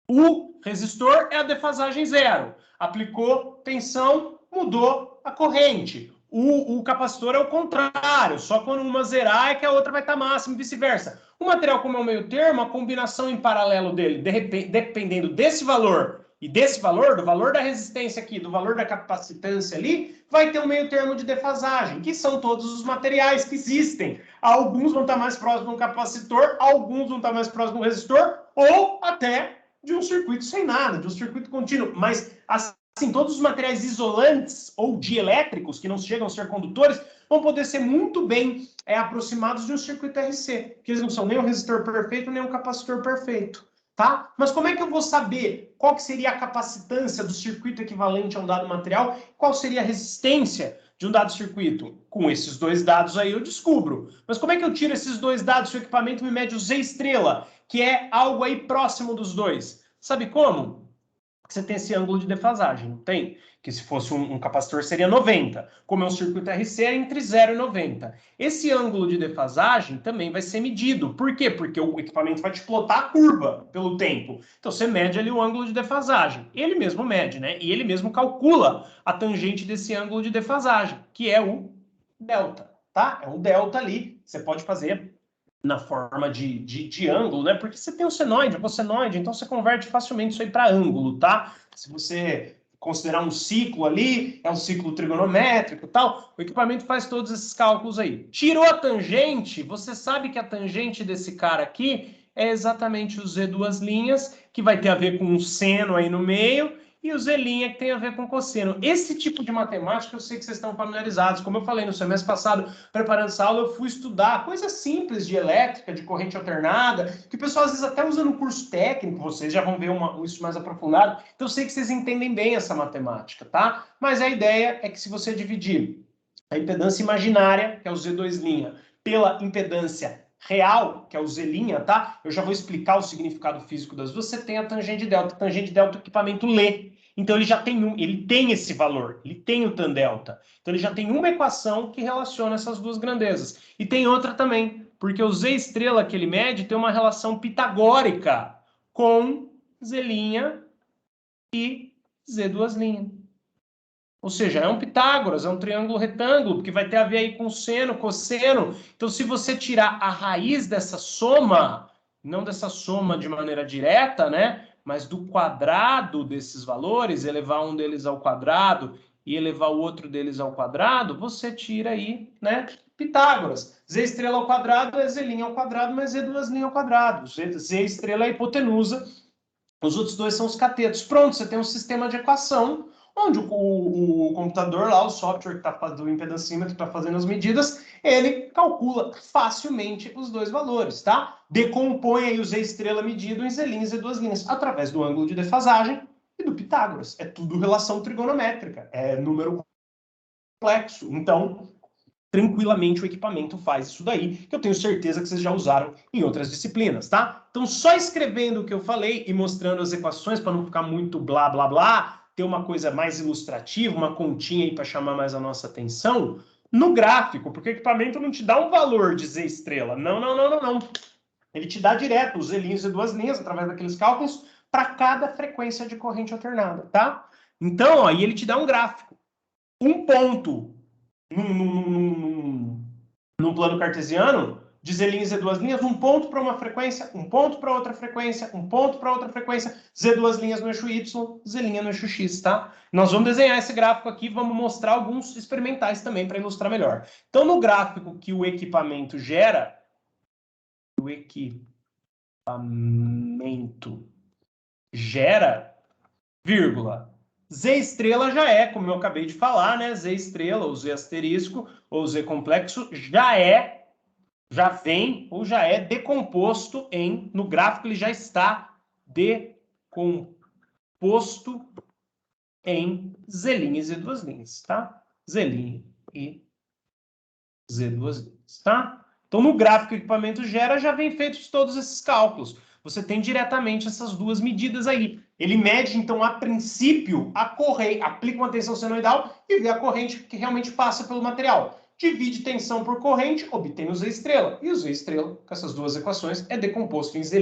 O resistor é a defasagem zero. Aplicou tensão, mudou a corrente. O capacitor é o contrário, só quando uma zerar é que a outra vai estar máxima e vice-versa. O material, como é o meio termo, a combinação em paralelo dele, dependendo desse valor e desse valor, do valor da resistência aqui, do valor da capacitância ali, vai ter um meio termo de defasagem, que são todos os materiais que existem. Alguns vão estar mais próximos do capacitor, alguns vão estar mais próximos do resistor, ou até de um circuito sem nada, de um circuito contínuo. Mas, assim, todos os materiais isolantes ou dielétricos, que não chegam a ser condutores, vão poder ser muito bem aproximados de um circuito RC, porque eles não são nem um resistor perfeito, nem um capacitor perfeito, tá? Mas como é que eu vou saber qual que seria a capacitância do circuito equivalente a um dado material? Qual seria a resistência de um dado circuito? Com esses dois dados aí eu descubro. Mas como é que eu tiro esses dois dados se o equipamento me mede o Z estrela, que é algo aí próximo dos dois? Sabe como? Você tem esse ângulo de defasagem, não tem? Que se fosse um capacitor seria 90. Como é um circuito RC, é entre 0 e 90. Esse ângulo de defasagem também vai ser medido. Por quê? Porque o equipamento vai te plotar a curva pelo tempo. Então você mede ali o ângulo de defasagem. Ele mesmo mede, né? E ele mesmo calcula a tangente desse ângulo de defasagem, que é o delta, tá? É um delta ali. Você pode fazer na forma de ângulo, né? Porque você tem o senoide, o cossenoide, então você converte facilmente isso aí para ângulo, tá? Se você considerar um ciclo ali, é um ciclo trigonométrico e tal, o equipamento faz todos esses cálculos aí. Tirou a tangente, você sabe que a tangente desse cara aqui é exatamente o Z duas linhas, que vai ter a ver com um seno aí no meio, e o Z' que tem a ver com cosseno. Esse tipo de matemática eu sei que vocês estão familiarizados. Como eu falei no semestre passado, preparando essa aula, eu fui estudar coisas simples de elétrica, de corrente alternada, que o pessoal às vezes até usa no curso técnico, vocês já vão ver isso mais aprofundado. Então eu sei que vocês entendem bem essa matemática, tá? Mas a ideia é que se você dividir a impedância imaginária, que é o Z2', pela impedância real, que é o Z', tá? Eu já vou explicar o significado físico das duas. Você tem a tangente delta. A tangente delta o equipamento lê. Então ele já tem ele tem esse valor, ele tem o tan delta. Então ele já tem uma equação que relaciona essas duas grandezas. E tem outra também, porque o Z estrela que ele mede tem uma relação pitagórica com Z' e Z duas linhas. Ou seja, é um Pitágoras, é um triângulo retângulo, porque vai ter a ver aí com seno, cosseno. Então, se você tirar a raiz dessa soma, não dessa soma de maneira direta, né? Mas do quadrado desses valores, elevar um deles ao quadrado e elevar o outro deles ao quadrado, você tira aí, né? Pitágoras. Z estrela ao quadrado é Z' ao quadrado, mas Z duas linhas ao quadrado. Z estrela é a hipotenusa, os outros dois são os catetos. Pronto, você tem um sistema de equação onde o computador lá, o software que está fazendo o impedancímetro, está fazendo as medidas, ele calcula facilmente os dois valores, tá? Decompõe aí o Z estrela medido em Z' e Z duas linhas, através do ângulo de defasagem e do Pitágoras. É tudo relação trigonométrica, é número complexo. Então, tranquilamente o equipamento faz isso daí, que eu tenho certeza que vocês já usaram em outras disciplinas, tá? Então, só escrevendo o que eu falei e mostrando as equações, para não ficar muito blá, blá, blá, ter uma coisa mais ilustrativa, uma continha aí para chamar mais a nossa atenção, no gráfico, porque o equipamento não te dá um valor de Z estrela. Não, não, não, não, não. Ele te dá direto os Z' e duas linhas, através daqueles cálculos, para cada frequência de corrente alternada, tá? Então, aí ele te dá um gráfico. Um ponto num plano cartesiano, de Z' e Z duas linhas, um ponto para uma frequência, um ponto para outra frequência, um ponto para outra frequência, Z duas linhas no eixo Y, Z' no eixo X, tá? Nós vamos desenhar esse gráfico aqui, vamos mostrar alguns experimentais também para ilustrar melhor. Então, no gráfico que o equipamento gera, vírgula, Z estrela já é, como eu acabei de falar, né? Z estrela, ou Z asterisco, ou Z complexo, já é já vem ou já é decomposto em, no gráfico ele já está decomposto em Z' e Z2 linhas, tá? Z' e Z2 linhas, tá? Então, no gráfico que o equipamento gera, já vem feitos todos esses cálculos. Você tem diretamente essas duas medidas aí. Ele mede, então, a princípio, a corrente, aplica uma tensão senoidal e vê a corrente que realmente passa pelo material. Divide tensão por corrente, obtém o Z estrela. E o Z estrela, com essas duas equações, é decomposto em Z'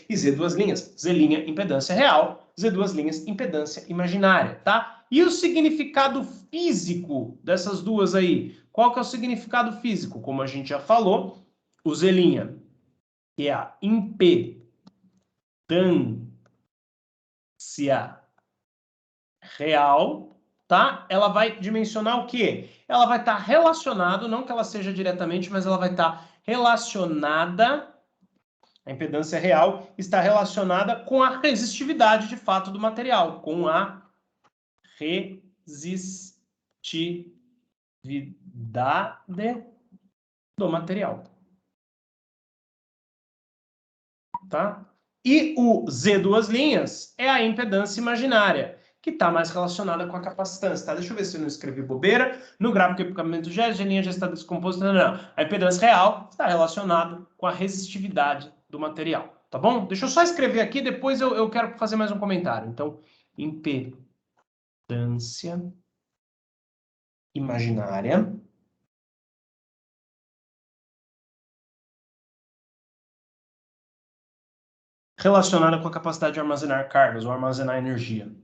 e Z2 linhas. Z', impedância real, Z2 linhas, impedância imaginária, tá? E o significado físico dessas duas aí? Qual que é o significado físico? Como a gente já falou, o Z', que é a impedância real, tá? Ela vai dimensionar o quê? Ela vai estar relacionada, não que ela seja diretamente, mas ela vai estar relacionada, a impedância real está relacionada com a resistividade de fato do material, com a resistividade do material. Tá? E o Z2 linhas é a impedância imaginária, que está mais relacionada com a capacitância. Tá? Deixa eu ver se eu não escrevi bobeira. No gráfico de equipamento G, a linha já está descomposta. Não. A impedância real está relacionada com a resistividade do material. Tá bom? Deixa eu só escrever aqui, depois eu quero fazer mais um comentário. Então, impedância imaginária relacionada com a capacidade de armazenar cargas ou armazenar energia.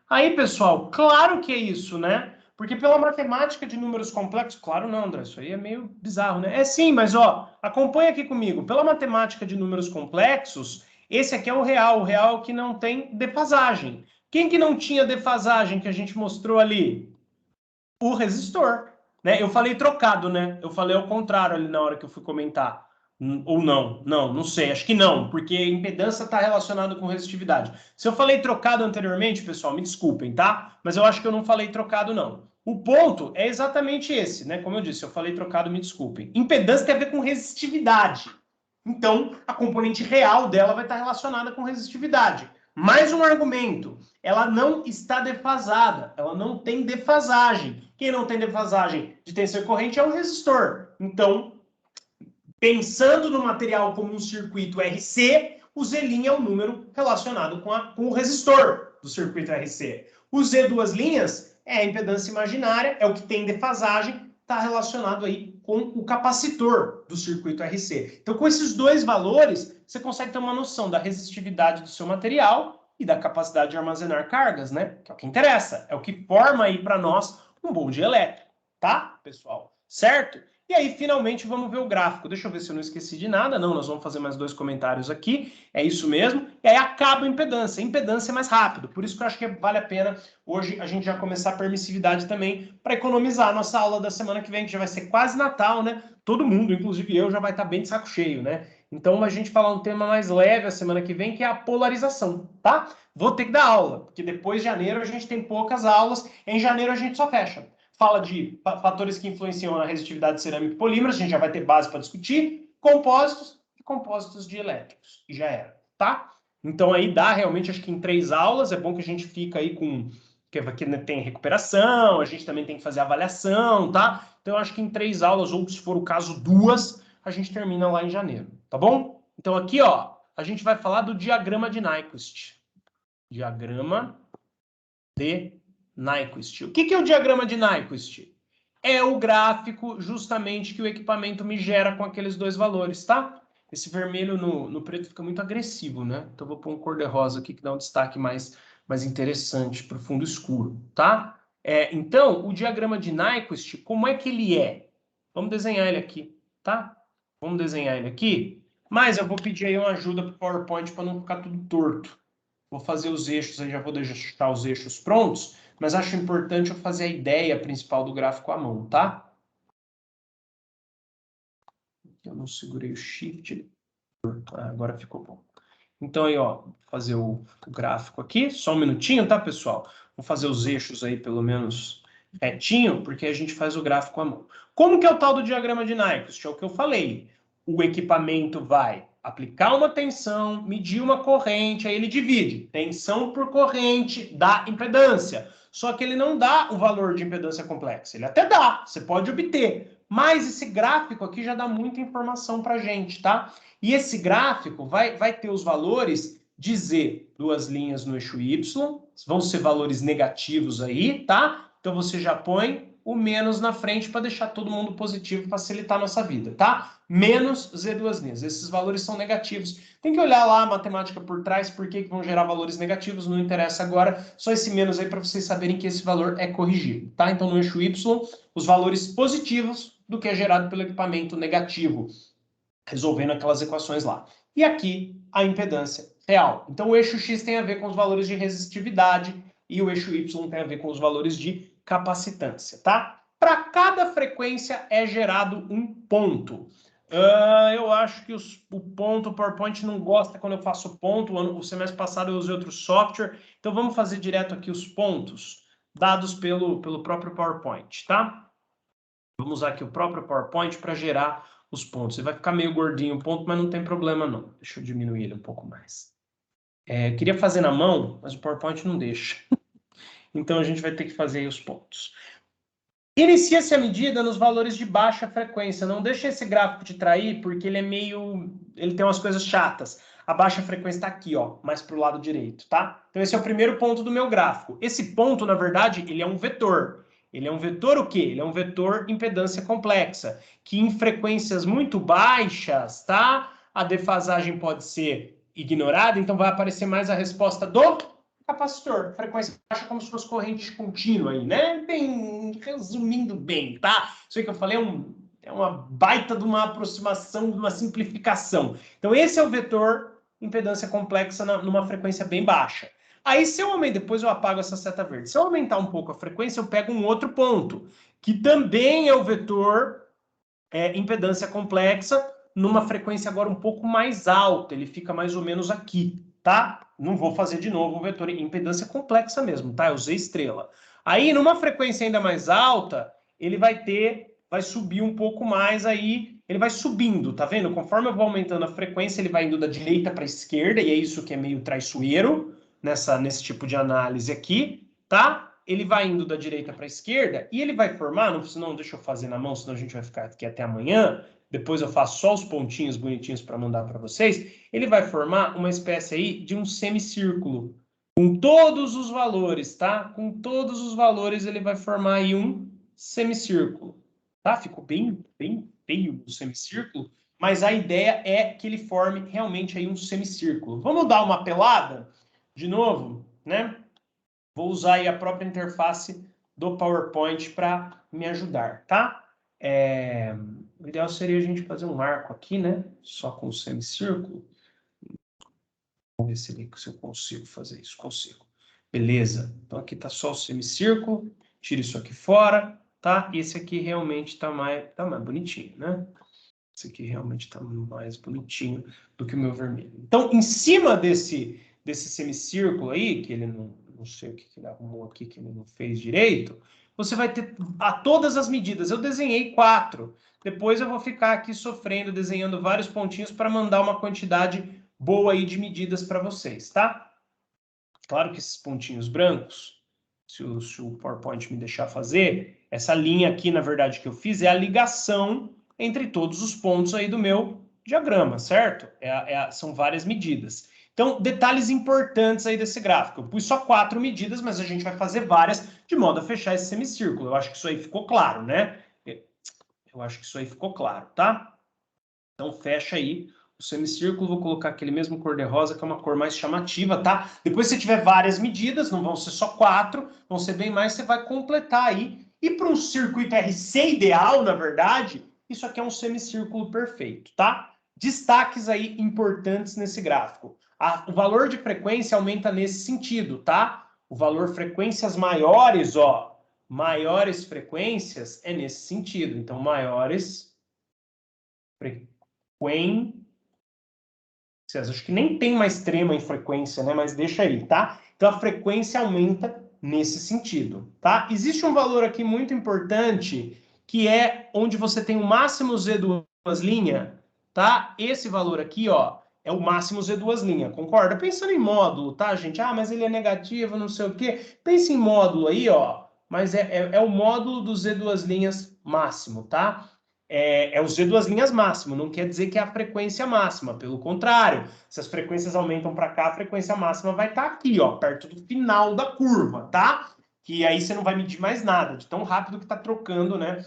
Aí, pessoal, claro que é isso, né? Porque pela matemática de números complexos, claro não, André, isso aí é meio bizarro, né? É sim, mas ó, acompanha aqui comigo. Pela matemática de números complexos, esse aqui é o real que não tem defasagem. Quem que não tinha defasagem que a gente mostrou ali? O resistor, né? Eu falei trocado, né? Eu falei ao contrário ali na hora que eu fui comentar. Ou não? Não sei. Acho que não, porque impedância está relacionada com resistividade. Se eu falei trocado anteriormente, pessoal, me desculpem, tá? Mas eu acho que eu não falei trocado, não. O ponto é exatamente esse, né? Como eu disse, eu falei trocado, me desculpem. Impedância tem a ver com resistividade. Então, a componente real dela vai estar relacionada com resistividade. Mais um argumento. Ela não está defasada. Ela não tem defasagem. Quem não tem defasagem de tensão e corrente é o resistor. Então, pensando no material como um circuito RC, o Z' é o número relacionado com o resistor do circuito RC. O Z2 linhas é a impedância imaginária, é o que tem defasagem, está relacionado aí com o capacitor do circuito RC. Então, com esses dois valores, você consegue ter uma noção da resistividade do seu material e da capacidade de armazenar cargas, né? Que é o que interessa, é o que forma aí para nós um bonde elétrico, tá, pessoal? Certo? E aí, finalmente, vamos ver o gráfico. Deixa eu ver se eu não esqueci de nada. Não, nós vamos fazer mais dois comentários aqui. É isso mesmo. E aí acaba a impedância. A impedância é mais rápido. Por isso que eu acho que vale a pena hoje a gente já começar a permissividade também para economizar a nossa aula da semana que vem, que já vai ser quase Natal, né? Todo mundo, inclusive eu, já vai estar bem de saco cheio, né? Então, a gente falar um tema mais leve a semana que vem, que é a polarização, tá? Vou ter que dar aula, porque depois de janeiro a gente tem poucas aulas. Em janeiro a gente só fecha. Fala de fatores que influenciam na resistividade de cerâmica e polímeros, a gente já vai ter base para discutir, compósitos e compósitos dielétricos, e já era, tá? Então aí dá realmente, acho que em 3 aulas, é bom que a gente fica aí com, que tem recuperação, a gente também tem que fazer avaliação, tá? Então eu acho que em 3 aulas, ou se for o caso 2, a gente termina lá em janeiro, tá bom? Então aqui, ó, a gente vai falar do diagrama de Nyquist. Diagrama de Nyquist. O que é o diagrama de Nyquist? É o gráfico justamente que o equipamento me gera com aqueles dois valores, tá? Esse vermelho no preto fica muito agressivo, né? Então eu vou pôr um cor-de-rosa aqui que dá um destaque mais interessante para o fundo escuro, tá? Então, o diagrama de Nyquist, como é que ele é? Vamos desenhar ele aqui, tá? Vamos desenhar ele aqui, mas eu vou pedir aí uma ajuda para o PowerPoint para não ficar tudo torto. Vou fazer os eixos, aí já vou deixar os eixos prontos, mas acho importante eu fazer a ideia principal do gráfico à mão, tá? Eu não segurei o Shift. Agora ficou bom. Então, aí, ó, vou fazer o gráfico aqui. Só um minutinho, tá, pessoal? Vou fazer os eixos aí, pelo menos, retinho, porque a gente faz o gráfico à mão. Como que é o tal do diagrama de Nyquist? É o que eu falei. O equipamento vai aplicar uma tensão, medir uma corrente, aí ele divide. Tensão por corrente dá impedância. Só que ele não dá o valor de impedância complexa. Ele até dá, você pode obter. Mas esse gráfico aqui já dá muita informação para a gente, tá? E esse gráfico vai ter os valores de Z, duas linhas no eixo Y, vão ser valores negativos aí, tá? Então você já põe o menos na frente para deixar todo mundo positivo, facilitar a nossa vida, tá? Menos Z duas linhas. Esses valores são negativos. Tem que olhar lá a matemática por trás, por que vão gerar valores negativos, não interessa agora, só esse menos aí para vocês saberem que esse valor é corrigido, tá? Então no eixo Y, os valores positivos do que é gerado pelo equipamento negativo, resolvendo aquelas equações lá. E aqui, a impedância real. Então, o eixo X tem a ver com os valores de resistividade e o eixo Y tem a ver com os valores de capacitância, tá? Para cada frequência é gerado um ponto. Eu acho que o ponto, o PowerPoint não gosta quando eu faço ponto. O semestre passado eu usei outro software. Então, vamos fazer direto aqui os pontos dados pelo próprio PowerPoint, tá? Vamos usar aqui o próprio PowerPoint para gerar os pontos. Ele vai ficar meio gordinho o ponto, mas não tem problema não. Deixa eu diminuir ele um pouco mais. Eu queria fazer na mão, mas o PowerPoint não deixa. Então, a gente vai ter que fazer aí os pontos. Inicia-se a medida nos valores de baixa frequência. Não deixa esse gráfico te trair, porque ele é meio... Ele tem umas coisas chatas. A baixa frequência está aqui, ó, mais para o lado direito, tá? Então, esse é o primeiro ponto do meu gráfico. Esse ponto, na verdade, ele é um vetor. Ele é um vetor o quê? Ele é um vetor impedância complexa, que em frequências muito baixas, tá? A defasagem pode ser ignorada, então vai aparecer mais a resposta do capacitor. Frequência baixa como se fosse corrente contínua aí, né? Bem, resumindo bem, tá? Isso aí que eu falei é uma baita de uma aproximação, de uma simplificação. Então esse é o vetor impedância complexa numa frequência bem baixa. Aí, se eu aumentar, depois eu apago essa seta verde. Se eu aumentar um pouco a frequência, eu pego um outro ponto, que também é o vetor impedância complexa, numa frequência agora um pouco mais alta. Ele fica mais ou menos aqui, tá? Não vou fazer de novo um vetor impedância complexa mesmo, tá? Eu usei estrela. Aí, numa frequência ainda mais alta, ele vai subir um pouco mais aí, ele vai subindo, tá vendo? Conforme eu vou aumentando a frequência, ele vai indo da direita para a esquerda, e é isso que é meio traiçoeiro nesse tipo de análise aqui, tá? Ele vai indo da direita para a esquerda e ele vai formar, não deixa eu fazer na mão, senão a gente vai ficar aqui até amanhã, depois eu faço só os pontinhos bonitinhos para mandar para vocês, ele vai formar uma espécie aí de um semicírculo, com todos os valores, tá? Com todos os valores ele vai formar aí um semicírculo, tá? Ficou bem feio o semicírculo, mas a ideia é que ele forme realmente aí um semicírculo. Vamos dar uma pelada de novo, né? Vou usar aí a própria interface do PowerPoint para me ajudar, tá? O ideal seria a gente fazer um arco aqui, né? Só com o semicírculo. Vamos ver se eu consigo fazer isso. Consigo. Beleza. Então aqui está só o semicírculo. Tira isso aqui fora, tá? Esse aqui realmente está mais bonitinho, né? Esse aqui realmente está mais bonitinho do que o meu vermelho. Então, em cima desse semicírculo aí, que ele não sei o que ele arrumou aqui, que ele não fez direito, você vai ter todas as medidas. Eu desenhei 4. Depois eu vou ficar aqui sofrendo, desenhando vários pontinhos para mandar uma quantidade boa aí de medidas para vocês, tá? Claro que esses pontinhos brancos, se o PowerPoint me deixar fazer, essa linha aqui, na verdade, que eu fiz é a ligação entre todos os pontos aí do meu diagrama, certo? São várias medidas. Então, detalhes importantes aí desse gráfico. Eu pus só 4 medidas, mas a gente vai fazer várias de modo a fechar esse semicírculo. Eu acho que isso aí ficou claro, né? Eu acho que isso aí ficou claro, tá? Então, fecha aí o semicírculo. Vou colocar aquele mesmo cor de rosa, que é uma cor mais chamativa, tá? Depois, se tiver várias medidas, não vão ser só 4, vão ser bem mais, você vai completar aí. E para um circuito RC ideal, na verdade, isso aqui é um semicírculo perfeito, tá? Destaques aí importantes nesse gráfico. O valor de frequência aumenta nesse sentido, tá? O valor frequências maiores, ó, maiores frequências é nesse sentido. Então, maiores frequências Acho que nem tem mais trema em frequência, né? Mas deixa aí, tá? Então, a frequência aumenta nesse sentido, tá? Existe um valor aqui muito importante, que é onde você tem o máximo Z duas linhas, tá? Esse valor aqui, ó, é o máximo Z duas linhas, concorda? Pensando em módulo, tá, gente? Ah, mas ele é negativo, não sei o quê. Pense em módulo aí, ó. Mas é o módulo do Z duas linhas máximo, tá? É o Z duas linhas máximo, não quer dizer que é a frequência máxima, pelo contrário, se as frequências aumentam para cá, a frequência máxima vai estar aqui, ó, perto do final da curva, tá? Que aí você não vai medir mais nada, de tão rápido que está trocando, né,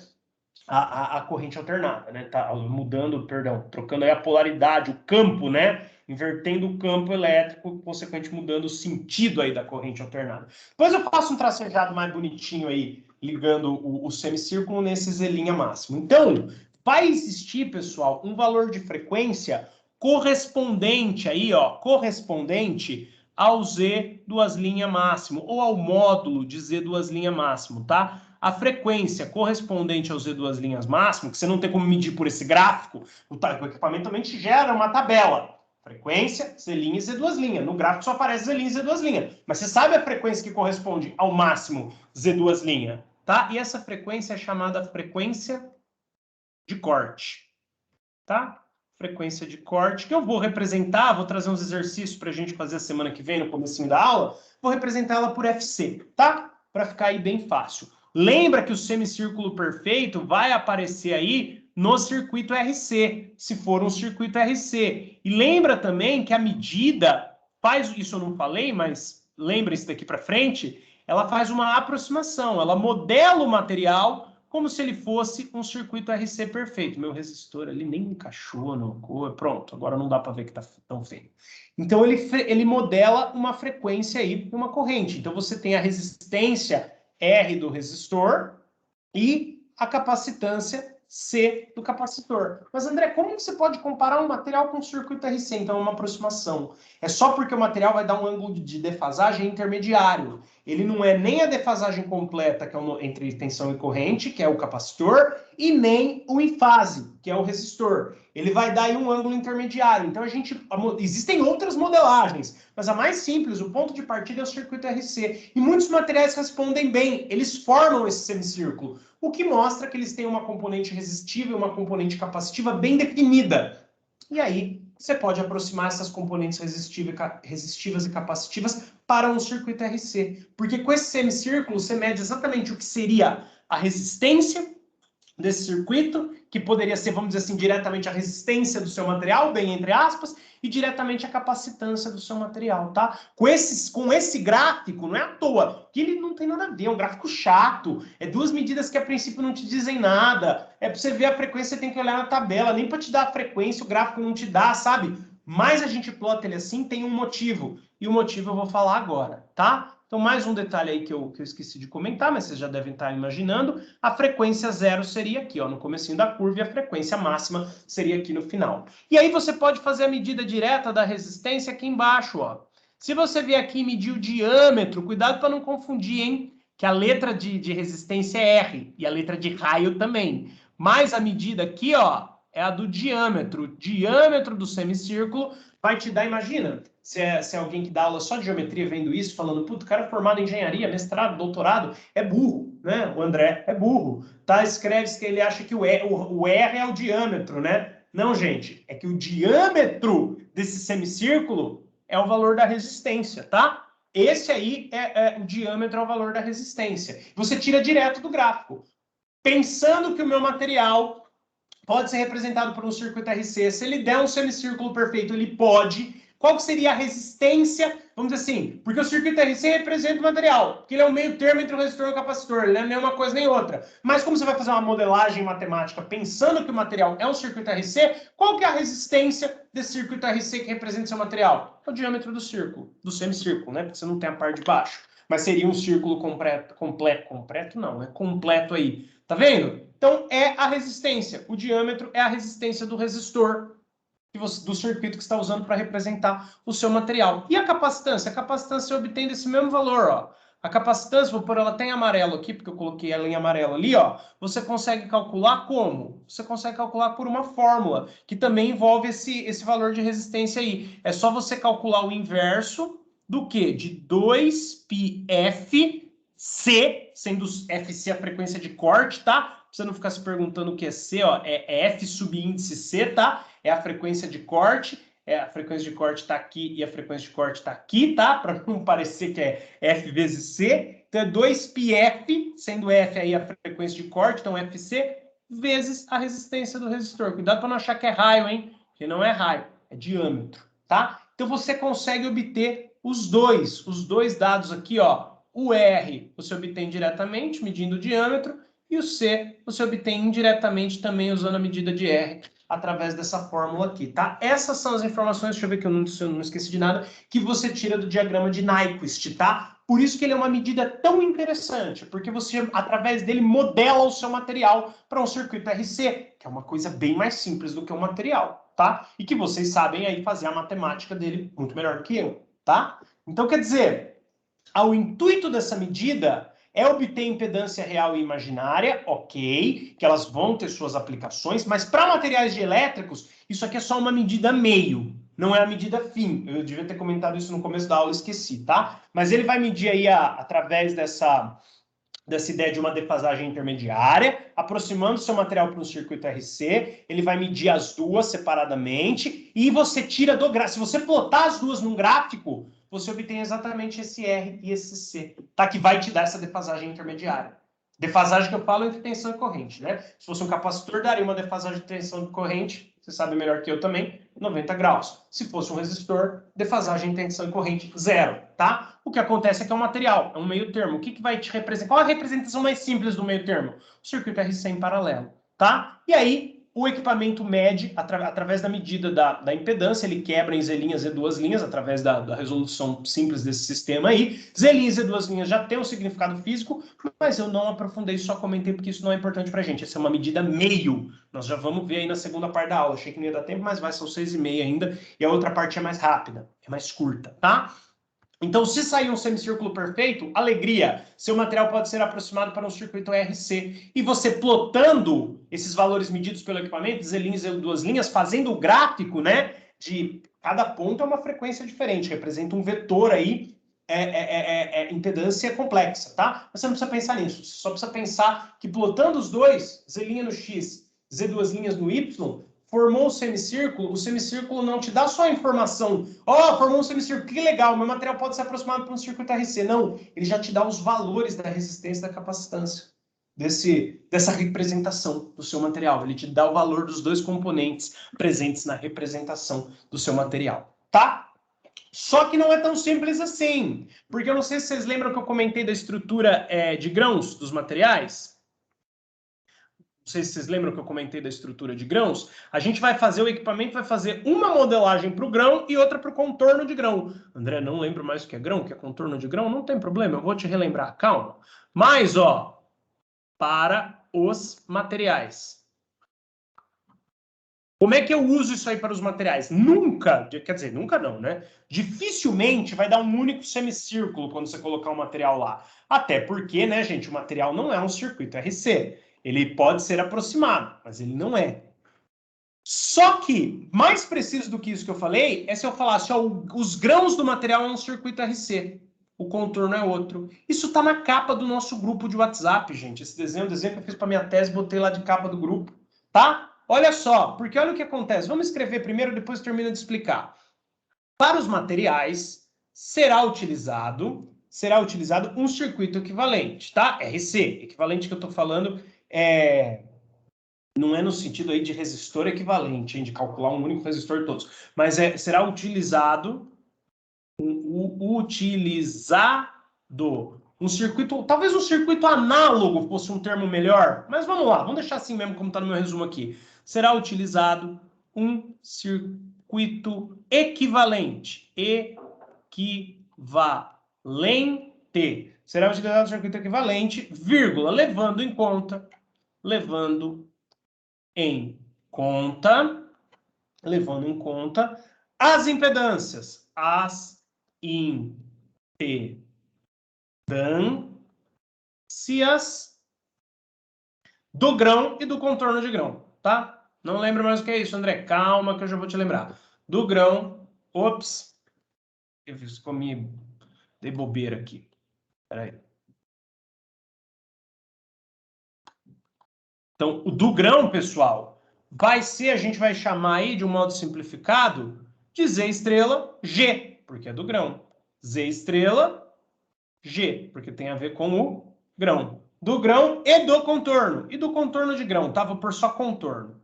a corrente alternada, né, tá mudando, perdão, trocando aí a polaridade, o campo, né, invertendo o campo elétrico, consequentemente mudando o sentido aí da corrente alternada. Depois eu faço um tracejado mais bonitinho aí, ligando o semicírculo nesse Z' máximo. Então, vai existir, pessoal, um valor de frequência correspondente aí, ó, correspondente ao Z duas linhas máximo, ou ao módulo de Z duas linhas máximo, tá? A frequência correspondente ao Z duas linhas máximo, que você não tem como medir por esse gráfico, o equipamento também te gera uma tabela. Frequência, Z' e Z duas linhas. No gráfico só aparece Z' e Z duas linhas. Mas você sabe a frequência que corresponde ao máximo Z duas linhas, tá? E essa frequência é chamada frequência de corte, tá? Frequência de corte, que eu vou representar, vou trazer uns exercícios para a gente fazer a semana que vem, no comecinho da aula, vou representar ela por FC, tá? Para ficar aí bem fácil. Lembra que o semicírculo perfeito vai aparecer aí no circuito RC, se for um circuito RC. E lembra também que a medida faz, isso eu não falei, mas lembra isso daqui para frente, ela faz uma aproximação, ela modela o material como se ele fosse um circuito RC perfeito. Meu resistor ali nem encaixou no cor. Pronto, agora não dá para ver que está tão feio. Então, ele modela uma frequência aí, uma corrente. Então, você tem a resistência R do resistor e a capacitância C do capacitor. Mas, André, como você pode comparar um material com um circuito RC? Então, é uma aproximação. É só porque o material vai dar um ângulo de defasagem intermediário. Ele não é nem a defasagem completa, que é entre tensão e corrente, que é o capacitor, e nem o em fase, que é o resistor. Ele vai dar aí um ângulo intermediário. Então, existem outras modelagens, mas a mais simples, o ponto de partida é o circuito RC. E muitos materiais respondem bem, eles formam esse semicírculo, o que mostra que eles têm uma componente resistiva e uma componente capacitiva bem definida. E aí, você pode aproximar essas componentes resistivas e capacitivas para um circuito RC. Porque com esse semicírculo, você mede exatamente o que seria a resistência desse circuito, que poderia ser, vamos dizer assim, diretamente a resistência do seu material, bem entre aspas, e diretamente a capacitância do seu material, tá? Com esse gráfico, não é à toa, que ele não tem nada a ver, é um gráfico chato, é duas medidas que a princípio não te dizem nada, é para você ver a frequência, você tem que olhar na tabela, nem para te dar a frequência o gráfico não te dá, sabe? Mas a gente plota ele assim, tem um motivo, e o motivo eu vou falar agora, tá? Então, mais um detalhe aí que eu esqueci de comentar, mas vocês já devem estar imaginando, a frequência zero seria aqui, ó, no comecinho da curva, e a frequência máxima seria aqui no final. E aí você pode fazer a medida direta da resistência aqui embaixo, ó. Se você vier aqui e medir o diâmetro, cuidado para não confundir, hein? Que a letra de resistência é R, e a letra de raio também. Mas a medida aqui, ó, é a do diâmetro. O diâmetro do semicírculo vai te dar, imagina, se é alguém que dá aula só de geometria vendo isso, falando, puto, o cara é formado em engenharia, mestrado, doutorado, é burro, né? O André é burro, tá? Escreve que ele acha que o R é o diâmetro, né? Não, gente, é que o diâmetro desse semicírculo é o valor da resistência, tá? Esse aí o diâmetro é o valor da resistência. Você tira direto do gráfico. Pensando que o meu material pode ser representado por um circuito RC, se ele der um semicírculo perfeito, ele pode. Qual que seria a resistência? Vamos dizer assim, porque o circuito RC representa o material, porque ele é o meio termo entre o resistor e o capacitor, ele não é nem uma coisa nem outra. Mas como você vai fazer uma modelagem matemática pensando que o material é um circuito RC, qual que é a resistência desse circuito RC que representa o seu material? É o diâmetro do círculo, do semicírculo, né? Porque você não tem a parte de baixo. Mas seria um círculo completo aí. Tá vendo? Então, é a resistência. O diâmetro é a resistência do resistor, do circuito que você está usando para representar o seu material. E a capacitância? A capacitância você obtém desse mesmo valor, ó. A capacitância, vou pôr ela até em amarelo aqui, porque eu coloquei ela em amarelo ali, ó. Você consegue calcular como? Você consegue calcular por uma fórmula, que também envolve esse valor de resistência aí. É só você calcular o inverso do quê? De 2πfc, sendo Fc a frequência de corte, tá? Pra você não ficar se perguntando o que é C, ó, é F subíndice C, tá? É a frequência de corte. A frequência de corte está aqui e a frequência de corte está aqui, tá? Para não parecer que é F vezes C. Então, é 2πf, sendo F aí a frequência de corte, então Fc, vezes a resistência do resistor. Cuidado para não achar que é raio, hein? Que não é raio, é diâmetro, tá? Então, você consegue obter os dois dados aqui, ó. O R você obtém diretamente, medindo o diâmetro, e o C você obtém indiretamente também usando a medida de R, através dessa fórmula aqui, tá? Essas são as informações, deixa eu ver que eu não esqueci de nada, que você tira do diagrama de Nyquist, tá? Por isso que ele é uma medida tão interessante, porque você, através dele, modela o seu material para um circuito RC, que é uma coisa bem mais simples do que um material, tá? E que vocês sabem aí fazer a matemática dele muito melhor do que eu, tá? Então, quer dizer, o intuito dessa medida é obter impedância real e imaginária, ok, que elas vão ter suas aplicações, mas para materiais dielétricos, isso aqui é só uma medida meio, não é a medida fim. Eu devia ter comentado isso no começo da aula, esqueci, tá? Mas ele vai medir aí, através dessa ideia de uma defasagem intermediária, aproximando seu material para um circuito RC, ele vai medir as duas separadamente, e você tira do gráfico. Se você plotar as duas num gráfico, você obtém exatamente esse R e esse C, tá? Que vai te dar essa defasagem intermediária. Defasagem que eu falo entre tensão e corrente, né? Se fosse um capacitor, daria uma defasagem de tensão e corrente, você sabe melhor que eu também, 90 graus. Se fosse um resistor, defasagem, tensão e corrente, 0, tá? O que acontece é que é um material, é um meio termo. O que vai te representar? Qual a representação mais simples do meio termo? O circuito RC em paralelo, tá? E aí, o equipamento mede, através da medida da impedância, ele quebra em Z' e Z2 linhas, através da resolução simples desse sistema aí. Z' e Z2 linhas já tem um significado físico, mas eu não aprofundei, só comentei porque isso não é importante pra gente. Essa é uma medida meio. Nós já vamos ver aí na segunda parte da aula. Achei que não ia dar tempo, mas são 6h30 ainda, e a outra parte é mais rápida, é mais curta, tá? Então, se sair um semicírculo perfeito, alegria, seu material pode ser aproximado para um circuito RC. E você plotando esses valores medidos pelo equipamento, Z' e Z2 linhas, fazendo o gráfico, né, de cada ponto é uma frequência diferente, representa um vetor aí, impedância complexa, tá? Mas você não precisa pensar nisso, você só precisa pensar que plotando os dois, Z' no X, Z2 linhas no Y, formou um semicírculo, o semicírculo não te dá só a informação, formou um semicírculo, que legal, meu material pode ser aproximado para um circuito RC. Não, ele já te dá os valores da resistência e da capacitância dessa representação do seu material. Ele te dá o valor dos dois componentes presentes na representação do seu material, tá? Só que não é tão simples assim, porque eu não sei se vocês lembram que eu comentei da estrutura de grãos dos materiais. Não sei se vocês lembram que eu comentei da estrutura de grãos. A gente vai fazer, o equipamento vai fazer uma modelagem para o grão e outra para o contorno de grão. André, não lembro mais o que é grão, o que é contorno de grão. Não tem problema, eu vou te relembrar, calma. Mas, para os materiais. Como é que eu uso isso aí para os materiais? Nunca, quer dizer, nunca não, né? Dificilmente vai dar um único semicírculo quando você colocar um material lá. Até porque, né, gente, o material não é um circuito RC. Ele pode ser aproximado, mas ele não é. Só que, mais preciso do que isso que eu falei, é se eu falasse, os grãos do material é um circuito RC, o contorno é outro. Isso tá na capa do nosso grupo de WhatsApp, gente. Esse desenho é o desenho que eu fiz para minha tese, botei lá de capa do grupo, tá? Olha só, porque olha o que acontece. Vamos escrever primeiro, depois termino de explicar. Para os materiais, será utilizado um circuito equivalente, tá? RC, equivalente que eu estou falando não é no sentido aí de resistor equivalente, hein, de calcular um único resistor todos, mas será utilizado um circuito, talvez um circuito análogo fosse um termo melhor, mas vamos lá, vamos deixar assim mesmo como está no meu resumo aqui. Será utilizado um circuito equivalente. Será utilizado um circuito equivalente, vírgula, levando em conta as impedâncias. As impedâncias do grão e do contorno de grão, tá? Não lembro mais o que é isso, André. Calma que eu já vou te lembrar. Do grão... Ops. Eu comi... Dei bobeira aqui. Peraí. Então, o do grão, pessoal, vai ser, a gente vai chamar aí, de um modo simplificado, de Z estrela G, porque é do grão. Z estrela G, porque tem a ver com o grão. Do grão e do contorno. E do contorno de grão, tá? Vou pôr só contorno.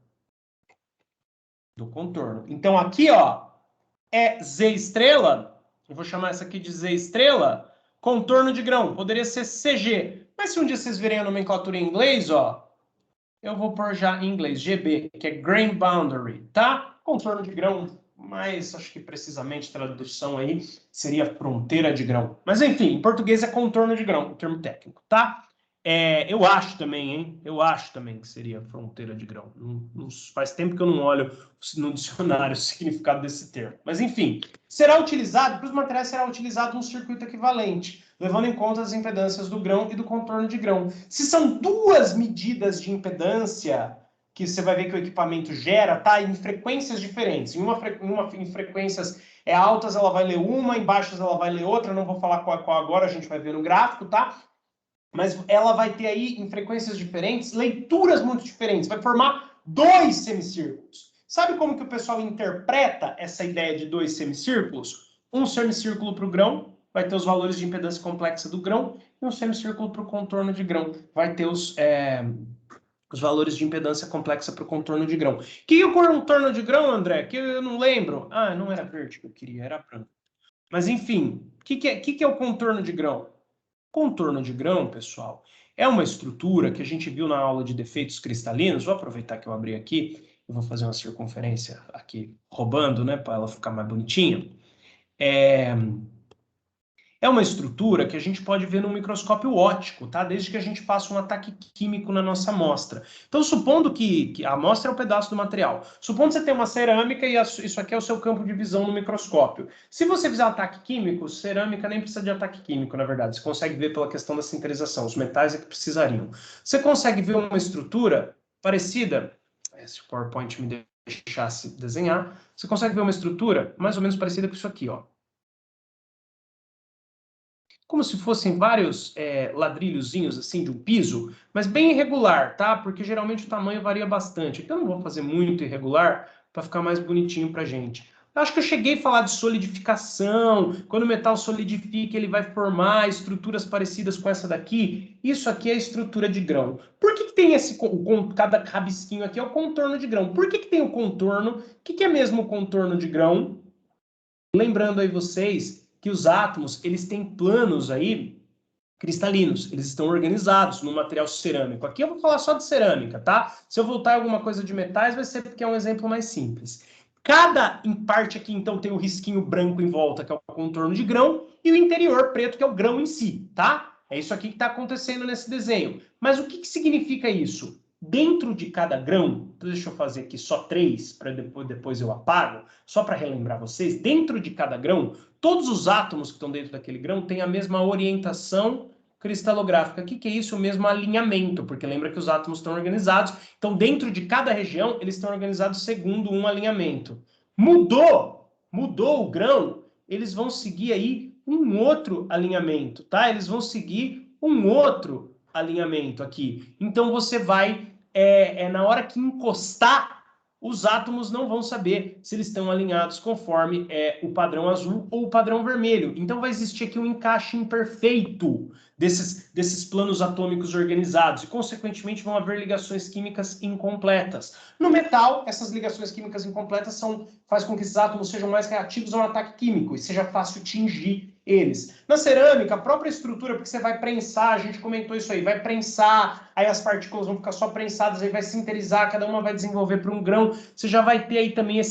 Do contorno. Então, aqui, ó, é Z estrela, eu vou chamar essa aqui de Z estrela, contorno de grão, poderia ser CG. Mas se um dia vocês verem a nomenclatura em inglês, ó, eu vou pôr já em inglês, GB, que é Grain Boundary, tá? Contorno de grão, mas acho que precisamente tradução aí seria fronteira de grão. Mas enfim, em português é contorno de grão, o termo técnico, tá? Eu acho também, hein? Eu acho também que seria fronteira de grão. Faz tempo que eu não olho no dicionário o significado desse termo. Mas enfim, será utilizado, para os materiais será utilizado um circuito equivalente, levando em conta as impedâncias do grão e do contorno de grão. Se são duas medidas de impedância que você vai ver que o equipamento gera, tá? Em frequências diferentes. Em frequências altas ela vai ler uma, em baixas ela vai ler outra, não vou falar qual agora, a gente vai ver no gráfico, tá? Mas ela vai ter aí, em frequências diferentes, leituras muito diferentes. Vai formar dois semicírculos. Sabe como que o pessoal interpreta essa ideia de dois semicírculos? Um semicírculo para o grão, vai ter os valores de impedância complexa do grão, e um semicírculo para o contorno de grão, vai ter os valores de impedância complexa para o contorno de grão. Que é o contorno de grão, André? Que eu não lembro. Ah, não era verde que eu queria, era branco. Mas, enfim, o que é o contorno de grão? Contorno de grão, pessoal, é uma estrutura que a gente viu na aula de defeitos cristalinos. Vou aproveitar que eu abri aqui, eu vou fazer uma circunferência aqui, roubando, né, para ela ficar mais bonitinha. É uma estrutura que a gente pode ver no microscópio óptico, tá? Desde que a gente faça um ataque químico na nossa amostra. Então, supondo que a amostra é um pedaço do material. Supondo que você tem uma cerâmica e isso aqui é o seu campo de visão no microscópio. Se você fizer ataque químico, cerâmica nem precisa de ataque químico, na verdade. Você consegue ver pela questão da sinterização. Os metais é que precisariam. Você consegue ver uma estrutura parecida... Se o PowerPoint me deixasse desenhar, você consegue ver uma estrutura mais ou menos parecida com isso aqui, ó. Como se fossem vários ladrilhozinhos assim de um piso, mas bem irregular, tá? Porque geralmente o tamanho varia bastante. Então eu não vou fazer muito irregular para ficar mais bonitinho para gente. Eu acho que eu cheguei a falar de solidificação. Quando o metal solidifica, ele vai formar estruturas parecidas com essa daqui. Isso aqui é a estrutura de grão. Por que tem cada rabisquinho aqui é o contorno de grão? Por que tem o contorno? O que é mesmo o contorno de grão? Lembrando aí vocês que os átomos, eles têm planos aí cristalinos, eles estão organizados no material cerâmico. Aqui eu vou falar só de cerâmica, tá? Se eu voltar a alguma coisa de metais, vai ser porque é um exemplo mais simples. Cada parte aqui, então, tem o risquinho branco em volta, que é o contorno de grão, e o interior preto, que é o grão em si, tá? É isso aqui que está acontecendo nesse desenho. Mas o que significa isso? Dentro de cada grão, então deixa eu fazer aqui só 3, para depois eu apago, só para relembrar vocês, dentro de cada grão, todos os átomos que estão dentro daquele grão têm a mesma orientação cristalográfica. O que é isso? O mesmo alinhamento, porque lembra que os átomos estão organizados, então dentro de cada região, eles estão organizados segundo um alinhamento. Mudou o grão, eles vão seguir aí um outro alinhamento, tá? Eles vão seguir um outro alinhamento aqui. Então você vai na hora que encostar, os átomos não vão saber se eles estão alinhados conforme o padrão azul ou o padrão vermelho. Então vai existir aqui um encaixe imperfeito desses planos atômicos organizados e, consequentemente, vão haver ligações químicas incompletas. No metal, essas ligações químicas incompletas faz com que esses átomos sejam mais reativos a um ataque químico e seja fácil tingir eles. Na cerâmica, a própria estrutura, porque você vai prensar, a gente comentou isso aí, vai prensar, aí as partículas vão ficar só prensadas, aí vai sinterizar, cada uma vai desenvolver para um grão, você já vai ter aí também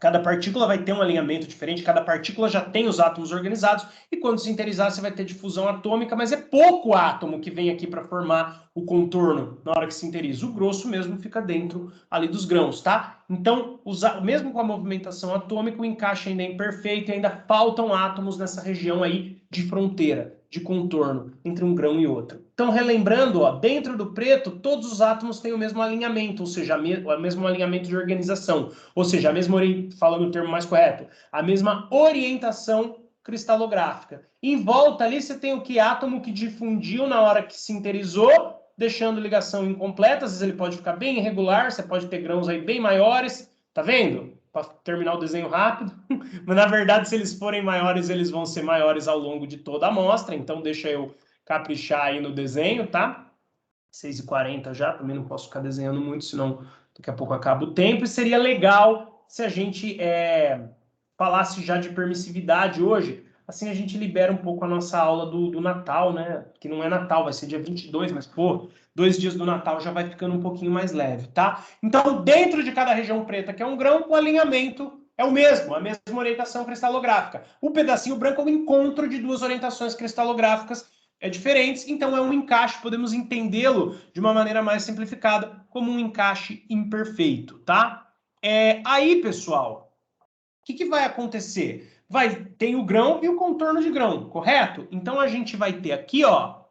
cada partícula vai ter um alinhamento diferente, cada partícula já tem os átomos organizados, e quando sinterizar você vai ter difusão atômica, mas é pouco átomo que vem aqui para formar o contorno na hora que sinteriza. O grosso mesmo fica dentro ali dos grãos, tá? Então, mesmo com a movimentação atômica, o encaixe ainda é imperfeito e ainda faltam átomos nessa região aí de fronteira. de contorno entre um grão e outro. Então, relembrando, ó, dentro do preto, todos os átomos têm o mesmo alinhamento, ou seja, o mesmo alinhamento de organização, ou seja, a mesma, falando o termo mais correto, a mesma orientação cristalográfica. Em volta ali você tem o que? Átomo que difundiu na hora que sinterizou, deixando ligação incompleta, às vezes ele pode ficar bem irregular, você pode ter grãos aí bem maiores, tá vendo? Para terminar o desenho rápido, mas na verdade se eles forem maiores, eles vão ser maiores ao longo de toda a amostra, então deixa eu caprichar aí no desenho, tá? 6h40 já, também não posso ficar desenhando muito, senão daqui a pouco acaba o tempo, e seria legal se a gente falasse já de permissividade hoje, assim a gente libera um pouco a nossa aula do Natal, né? Que não é Natal, vai ser dia 22, mas, pô, 2 dias do Natal já vai ficando um pouquinho mais leve, tá? Então, dentro de cada região preta, que é um grão, o alinhamento é o mesmo, a mesma orientação cristalográfica. O pedacinho branco é o encontro de duas orientações cristalográficas diferentes, então é um encaixe, podemos entendê-lo de uma maneira mais simplificada, como um encaixe imperfeito, tá? Aí, pessoal, o que vai acontecer? Tem o grão e o contorno de grão, correto? Então a gente vai ter aqui, ó,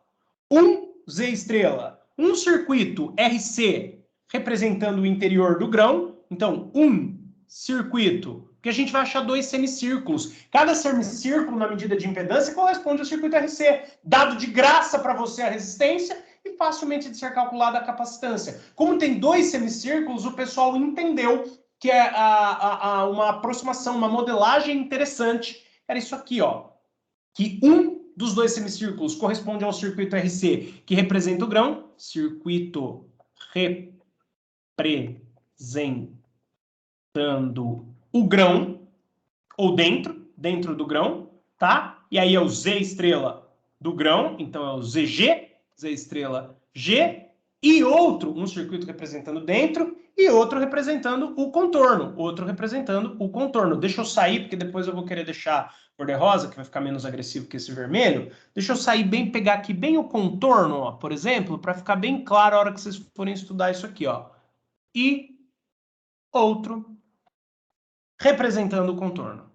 um Z estrela, um circuito RC representando o interior do grão. Então, um circuito, que a gente vai achar 2 semicírculos. Cada semicírculo, na medida de impedância, corresponde ao circuito RC, dado de graça para você a resistência e facilmente de ser calculada a capacitância. Como tem 2 semicírculos, o pessoal entendeu que é uma aproximação, uma modelagem interessante, era isso aqui, ó, que um dos 2 semicírculos corresponde ao circuito RC, que representa o grão, circuito representando o grão, ou dentro do grão, tá? E aí é o Z estrela do grão, então é o ZG, Z estrela G, e outro, um circuito representando dentro, e outro representando o contorno, Deixa eu sair, porque depois eu vou querer deixar cor-de-rosa, que vai ficar menos agressivo que esse vermelho. Deixa eu sair bem, pegar aqui bem o contorno, ó, por exemplo, para ficar bem claro a hora que vocês forem estudar isso aqui, ó. E outro representando o contorno.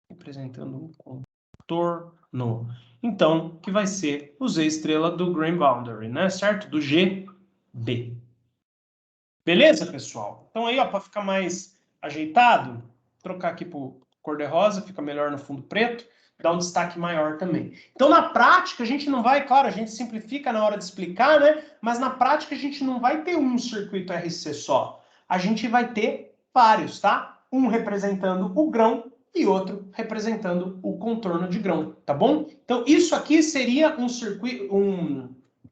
Representando um contorno. Então, que vai ser o Z estrela do Grain Boundary, né? Certo? Do GB. Beleza, pessoal? Então aí, ó, para ficar mais ajeitado, vou trocar aqui por cor-de-rosa, fica melhor no fundo preto, dá um destaque maior também. Então, na prática, a gente não vai, claro, a gente simplifica na hora de explicar, né? Mas na prática, a gente não vai ter um circuito RC só. A gente vai ter vários, tá? Um representando o grão e outro representando o contorno de grão, tá bom? Então, isso aqui seria um circuito,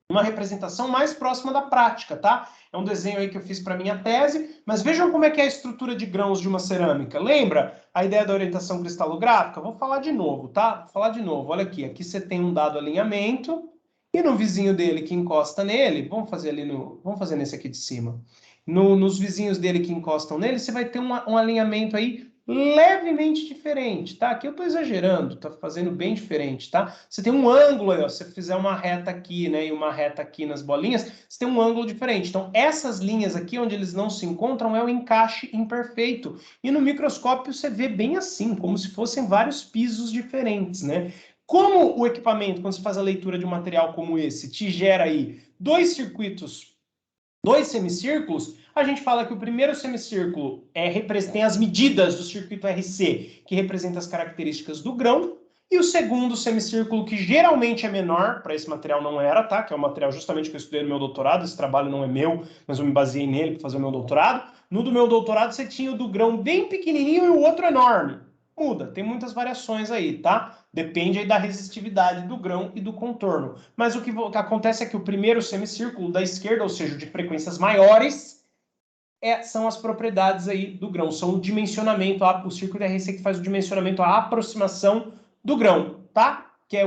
uma representação mais próxima da prática, tá? É um desenho aí que eu fiz para minha tese, mas vejam como é que é a estrutura de grãos de uma cerâmica. Lembra a ideia da orientação cristalográfica? Vou falar de novo, tá? Vou falar de novo. Olha aqui, aqui você tem um dado alinhamento e no vizinho dele que encosta nele, vamos fazer nesse aqui de cima. Nos vizinhos dele que encostam nele, você vai ter um alinhamento aí levemente diferente, tá? Aqui eu tô exagerando, tá fazendo bem diferente, tá? Você tem um ângulo aí, ó, se você fizer uma reta aqui, né, e uma reta aqui nas bolinhas, você tem um ângulo diferente. Então, essas linhas aqui, onde eles não se encontram, é o encaixe imperfeito. E no microscópio você vê bem assim, como se fossem vários pisos diferentes, né? Como o equipamento, quando você faz a leitura de um material como esse, te gera aí 2 circuitos, 2 semicírculos, a gente fala que o primeiro semicírculo tem as medidas do circuito RC, que representa as características do grão, e o segundo semicírculo, que geralmente é menor, para esse material não era, tá? Que é o material justamente que eu estudei no meu doutorado, esse trabalho não é meu, mas eu me baseei nele para fazer o meu doutorado. No do meu doutorado, você tinha o do grão bem pequenininho e o outro enorme. Muda, tem muitas variações aí, tá? Depende aí da resistividade do grão e do contorno. Mas o que acontece é que o primeiro semicírculo da esquerda, ou seja, de frequências maiores, são as propriedades aí do grão, são o dimensionamento, o circuito RC que faz o dimensionamento, a aproximação do grão, tá? Que é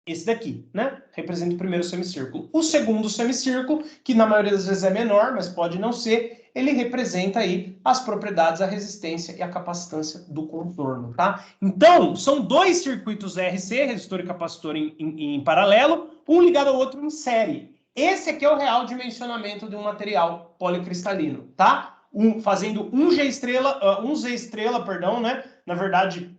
esse daqui, né? Representa o primeiro semicírculo. O segundo semicírculo, que na maioria das vezes é menor, mas pode não ser, ele representa aí as propriedades, a resistência e a capacitância do contorno, tá? Então, são 2 circuitos RC, resistor e capacitor em paralelo, um ligado ao outro em série. Esse aqui é o real dimensionamento de um material policristalino, tá? fazendo um Z estrela, perdão, né? Na verdade,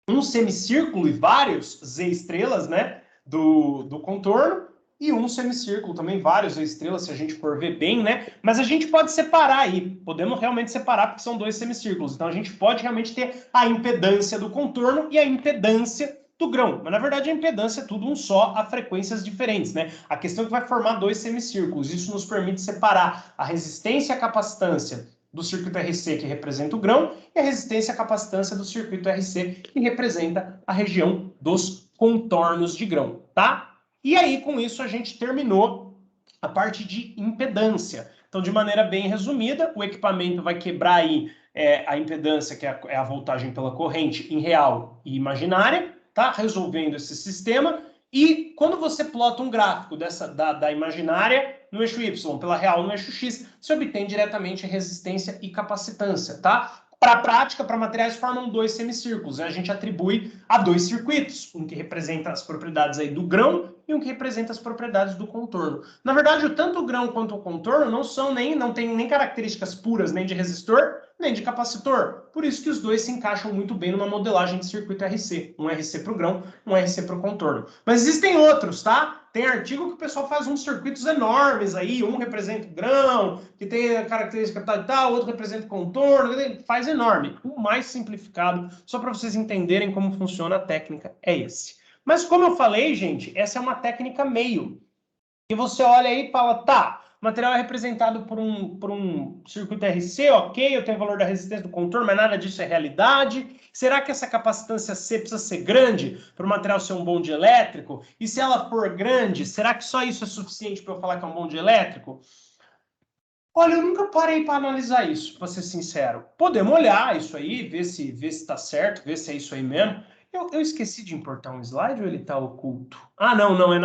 um semicírculo e vários Z estrelas, né? Do contorno, e um semicírculo também, vários Z estrelas, se a gente for ver bem, né? Mas a gente pode separar aí, podemos realmente separar, porque são dois semicírculos. Então a gente pode realmente ter a impedância do contorno e a impedância do grão. Mas na verdade a impedância é tudo um só, a frequências diferentes, né? A questão é que vai formar dois semicírculos. Isso nos permite separar a resistência e a capacitância do circuito RC, que representa o grão, e a resistência e a capacitância do circuito RC, que representa a região dos contornos de grão, tá? E aí, com isso, a gente terminou a parte de impedância. Então, de maneira bem resumida, o equipamento vai quebrar aí a impedância, que é a voltagem pela corrente, em real e imaginária, tá? Resolvendo esse sistema. E quando você plota um gráfico da imaginária no eixo Y, pela real no eixo X, você obtém diretamente resistência e capacitância, tá? Para a prática, para materiais, formam dois semicírculos. A gente atribui a dois circuitos, um que representa as propriedades aí do grão e um que representa as propriedades do contorno. Na verdade, tanto o grão quanto o contorno não tem nem características puras, nem de resistor, nem de capacitor. Por isso que os dois se encaixam muito bem numa modelagem de circuito RC. Um RC para o grão, um RC para o contorno. Mas existem outros, tá? Tem artigo que o pessoal faz uns circuitos enormes aí, um representa o grão, que tem a característica tal e tal, outro representa o contorno, faz enorme. O mais simplificado, só para vocês entenderem como funciona a técnica, é esse. Mas como eu falei, gente, essa é uma técnica meio. E você olha aí e fala, tá, o material é representado por um circuito RC, ok, eu tenho o valor da resistência do contorno, mas nada disso é realidade. Será que essa capacitância C precisa ser grande para o material ser um bonde elétrico? E se ela for grande, será que só isso é suficiente para eu falar que é um bonde elétrico? Olha, eu nunca parei para analisar isso, para ser sincero. Podemos olhar isso aí, ver se está certo, ver se é isso aí mesmo. Eu esqueci de importar um slide ou ele está oculto? Ah, não, é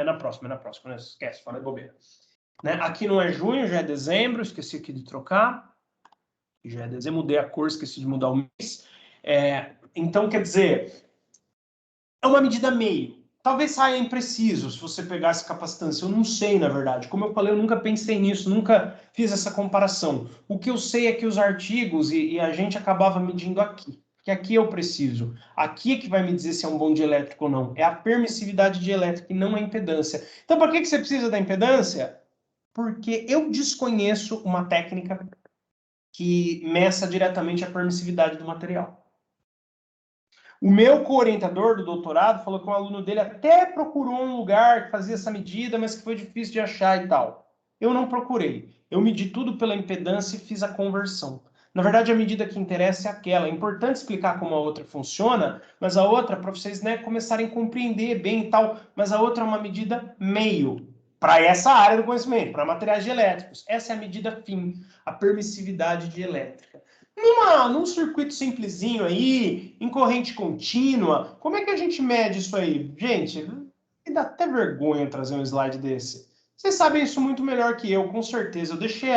na próxima, né? Esquece, fala de bobeira. Né? Aqui não é junho, já é dezembro, esqueci aqui de trocar. Já é dezembro, mudei a cor, esqueci de mudar o mês. Então, quer dizer, é uma medida meio. Talvez saia impreciso se você pegar essa capacitância. Eu não sei, na verdade. Como eu falei, eu nunca pensei nisso, nunca fiz essa comparação. O que eu sei é que os artigos, e a gente acabava medindo aqui. Porque aqui eu preciso. Aqui é que vai me dizer se é um bonde elétrico ou não. É a permissividade de elétrico e não a impedância. Então, por que você precisa da impedância? Porque eu desconheço uma técnica que meça diretamente a permissividade do material. O meu co-orientador do doutorado falou que um aluno dele até procurou um lugar que fazia essa medida, mas que foi difícil de achar e tal. Eu não procurei. Eu medi tudo pela impedância e fiz a conversão. Na verdade, a medida que interessa é aquela. É importante explicar como a outra funciona, mas a outra, para vocês começarem a compreender bem e tal, mas a outra é uma medida meio para essa área do conhecimento, para materiais elétricos. Essa é a medida fim, a permissividade de elétrica. Num circuito simplesinho aí, em corrente contínua, como é que a gente mede isso aí? Gente, me dá até vergonha trazer um slide desse. Vocês sabem isso muito melhor que eu, com certeza. Eu deixei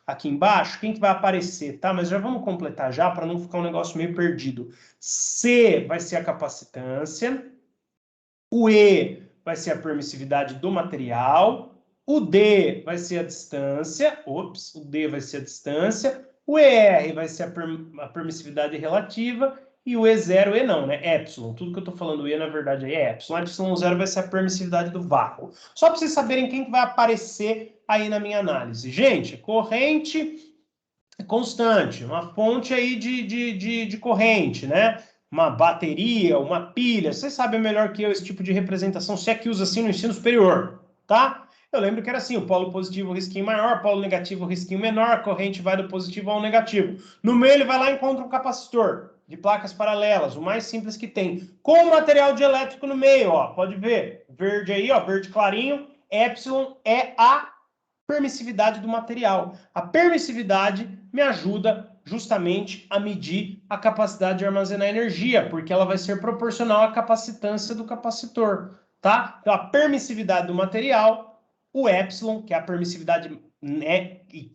aqui embaixo quem que vai aparecer, tá? Mas já vamos completar já, para não ficar um negócio meio perdido. C vai ser a capacitância, o E vai ser a permissividade do material, o D vai ser a distância, o D vai ser a distância, o ER vai ser a permissividade relativa e o E0, E não, né? Epsilon. Tudo que eu estou falando E, na verdade, é Epsilon. Epsilon0 vai ser a permissividade do vácuo. Só para vocês saberem quem que vai aparecer aí na minha análise. Gente, corrente constante, uma fonte aí de corrente, né? Uma bateria, uma pilha. Vocês sabem melhor que eu esse tipo de representação, se é que usa assim no ensino superior, tá? Eu lembro que era assim, o polo positivo, o risquinho maior, o polo negativo, o risquinho menor, a corrente vai do positivo ao negativo. No meio ele vai lá e encontra um capacitor de placas paralelas, o mais simples que tem, com material dielétrico no meio, ó, pode ver, verde aí, ó, verde clarinho, epsilon é a permissividade do material. A permissividade me ajuda justamente a medir a capacidade de armazenar energia, porque ela vai ser proporcional à capacitância do capacitor, tá? Então, a permissividade do material, o epsilon, que é a permissividade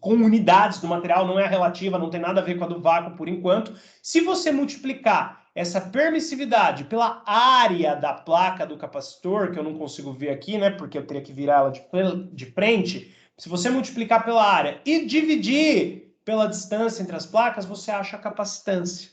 com unidades do material, não é relativa, não tem nada a ver com a do vácuo por enquanto. Se você multiplicar essa permissividade pela área da placa do capacitor, que eu não consigo ver aqui, né, porque eu teria que virar ela de frente, Se você multiplicar pela área e dividir pela distância entre as placas, você acha a capacitância,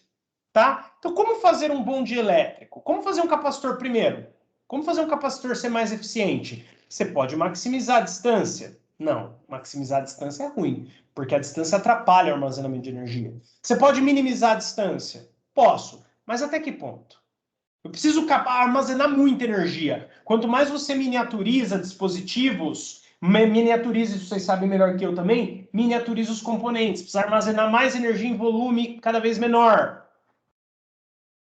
tá? Então, como fazer um bonde elétrico? Como fazer um capacitor primeiro? Como fazer um capacitor ser mais eficiente? Você pode maximizar a distância. Não, maximizar a distância é ruim, porque a distância atrapalha o armazenamento de energia. Você pode minimizar a distância? Posso, mas até que ponto? Eu preciso armazenar muita energia. Quanto mais você miniaturiza dispositivos, miniaturiza, isso vocês sabem melhor que eu também, miniaturiza os componentes. Precisa armazenar mais energia em volume cada vez menor.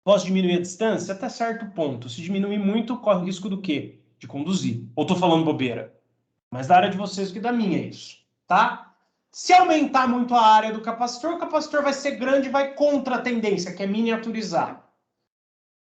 Posso diminuir a distância? Até certo ponto. Se diminuir muito, corre o risco do quê? De conduzir. Ou estou falando bobeira? Mas da área de vocês que da minha é isso, tá? Se aumentar muito a área do capacitor, o capacitor vai ser grande e vai contra a tendência, que é miniaturizar.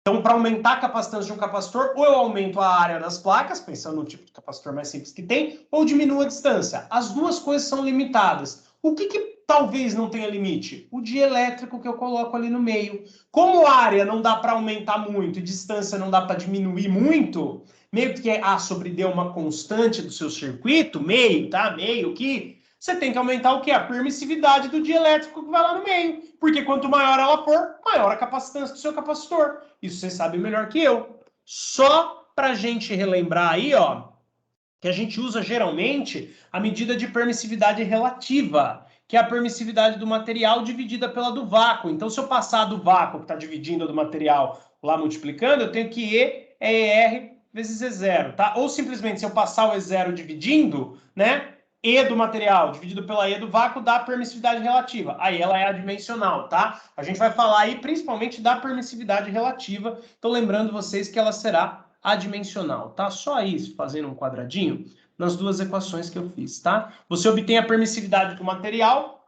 Então, para aumentar a capacitância de um capacitor, ou eu aumento a área das placas, pensando no tipo de capacitor mais simples que tem, ou diminuo a distância. As duas coisas são limitadas. O que talvez não tenha limite? O dielétrico que eu coloco ali no meio. Como área não dá para aumentar muito e distância não dá para diminuir muito, meio que é A sobre D uma constante do seu circuito, meio, tá? Meio que... Você tem que aumentar o quê? A permissividade do dielétrico que vai lá no meio. Porque quanto maior ela for, maior a capacitância do seu capacitor. Isso você sabe melhor que eu. Só para a gente relembrar aí, ó, que a gente usa geralmente a medida de permissividade relativa, que é a permissividade do material dividida pela do vácuo. Então, se eu passar do vácuo, que está dividindo do material lá multiplicando, eu tenho que E é ER vezes E0, tá? Ou simplesmente, se eu passar o E0 dividindo, né? E do material dividido pela E do vácuo dá permissividade relativa. Aí ela é adimensional, tá? A gente vai falar aí principalmente da permissividade relativa. Então, lembrando vocês que ela será adimensional, tá? Só isso, fazendo um quadradinho nas duas equações que eu fiz, tá? Você obtém a permissividade do material,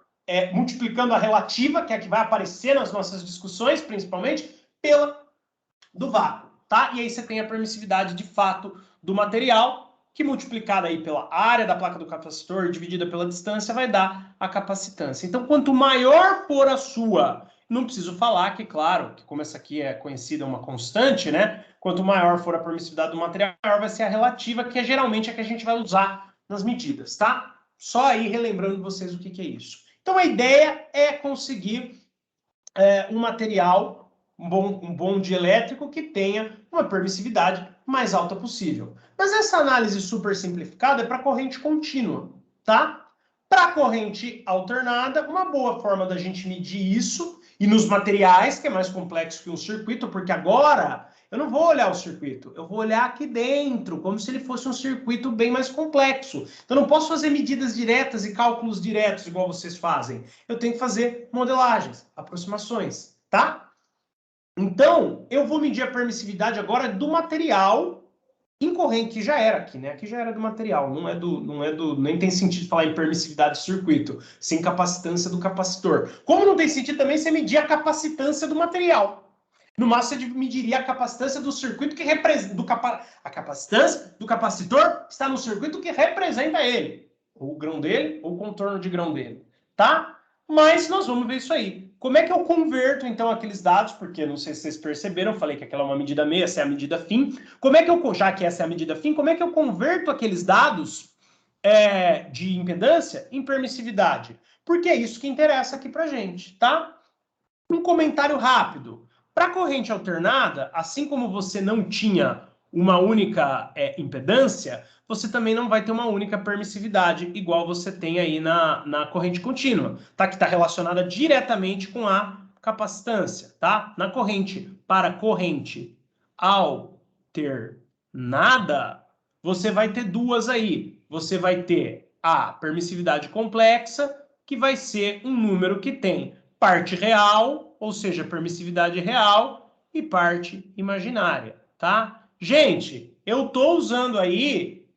multiplicando a relativa, que é a que vai aparecer nas nossas discussões, principalmente, pela do vácuo, tá? E aí você tem a permissividade de fato do material, que multiplicada aí pela área da placa do capacitor, dividida pela distância, vai dar a capacitância. Então, quanto maior for a sua, não preciso falar que, claro, que como essa aqui é conhecida uma constante, né? Quanto maior for a permissividade do material, maior vai ser a relativa, que é geralmente a que a gente vai usar nas medidas, tá? Só aí relembrando vocês o que é isso. Então, a ideia é conseguir um material um bom dielétrico que tenha uma permissividade mais alta possível. Mas essa análise super simplificada é para corrente contínua, tá? Para corrente alternada, uma boa forma da gente medir isso, e nos materiais, que é mais complexo que um circuito, porque agora eu não vou olhar o circuito, eu vou olhar aqui dentro, como se ele fosse um circuito bem mais complexo. Então, eu não posso fazer medidas diretas e cálculos diretos, igual vocês fazem. Eu tenho que fazer modelagens, aproximações, tá? Então, eu vou medir a permissividade agora do material em corrente, que já era aqui, né? Aqui já era do material, nem tem sentido falar em permissividade do circuito, sem capacitância do capacitor. Como não tem sentido também você medir a capacitância do material. No máximo, você mediria a capacitância do circuito que representa... A capacitância do capacitor está no circuito que representa ele. Ou o grão dele, ou o contorno de grão dele. Tá? Mas nós vamos ver isso aí. Como é que eu converto, então, aqueles dados? Porque, não sei se vocês perceberam, eu falei que aquela é uma medida meia, essa é a medida fim. Como é que eu, já que essa é a medida fim, como é que eu converto aqueles dados de impedância em permissividade? Porque é isso que interessa aqui pra gente, tá? Um comentário rápido. Para corrente alternada, assim como você não tinha uma única impedância, você também não vai ter uma única permissividade, igual você tem aí na corrente contínua, tá? Que está relacionada diretamente com a capacitância, tá? Na corrente, para corrente alternada, você vai ter duas aí. Você vai ter a permissividade complexa, que vai ser um número que tem parte real, ou seja, permissividade real, e parte imaginária, tá? Gente, eu tô usando aí,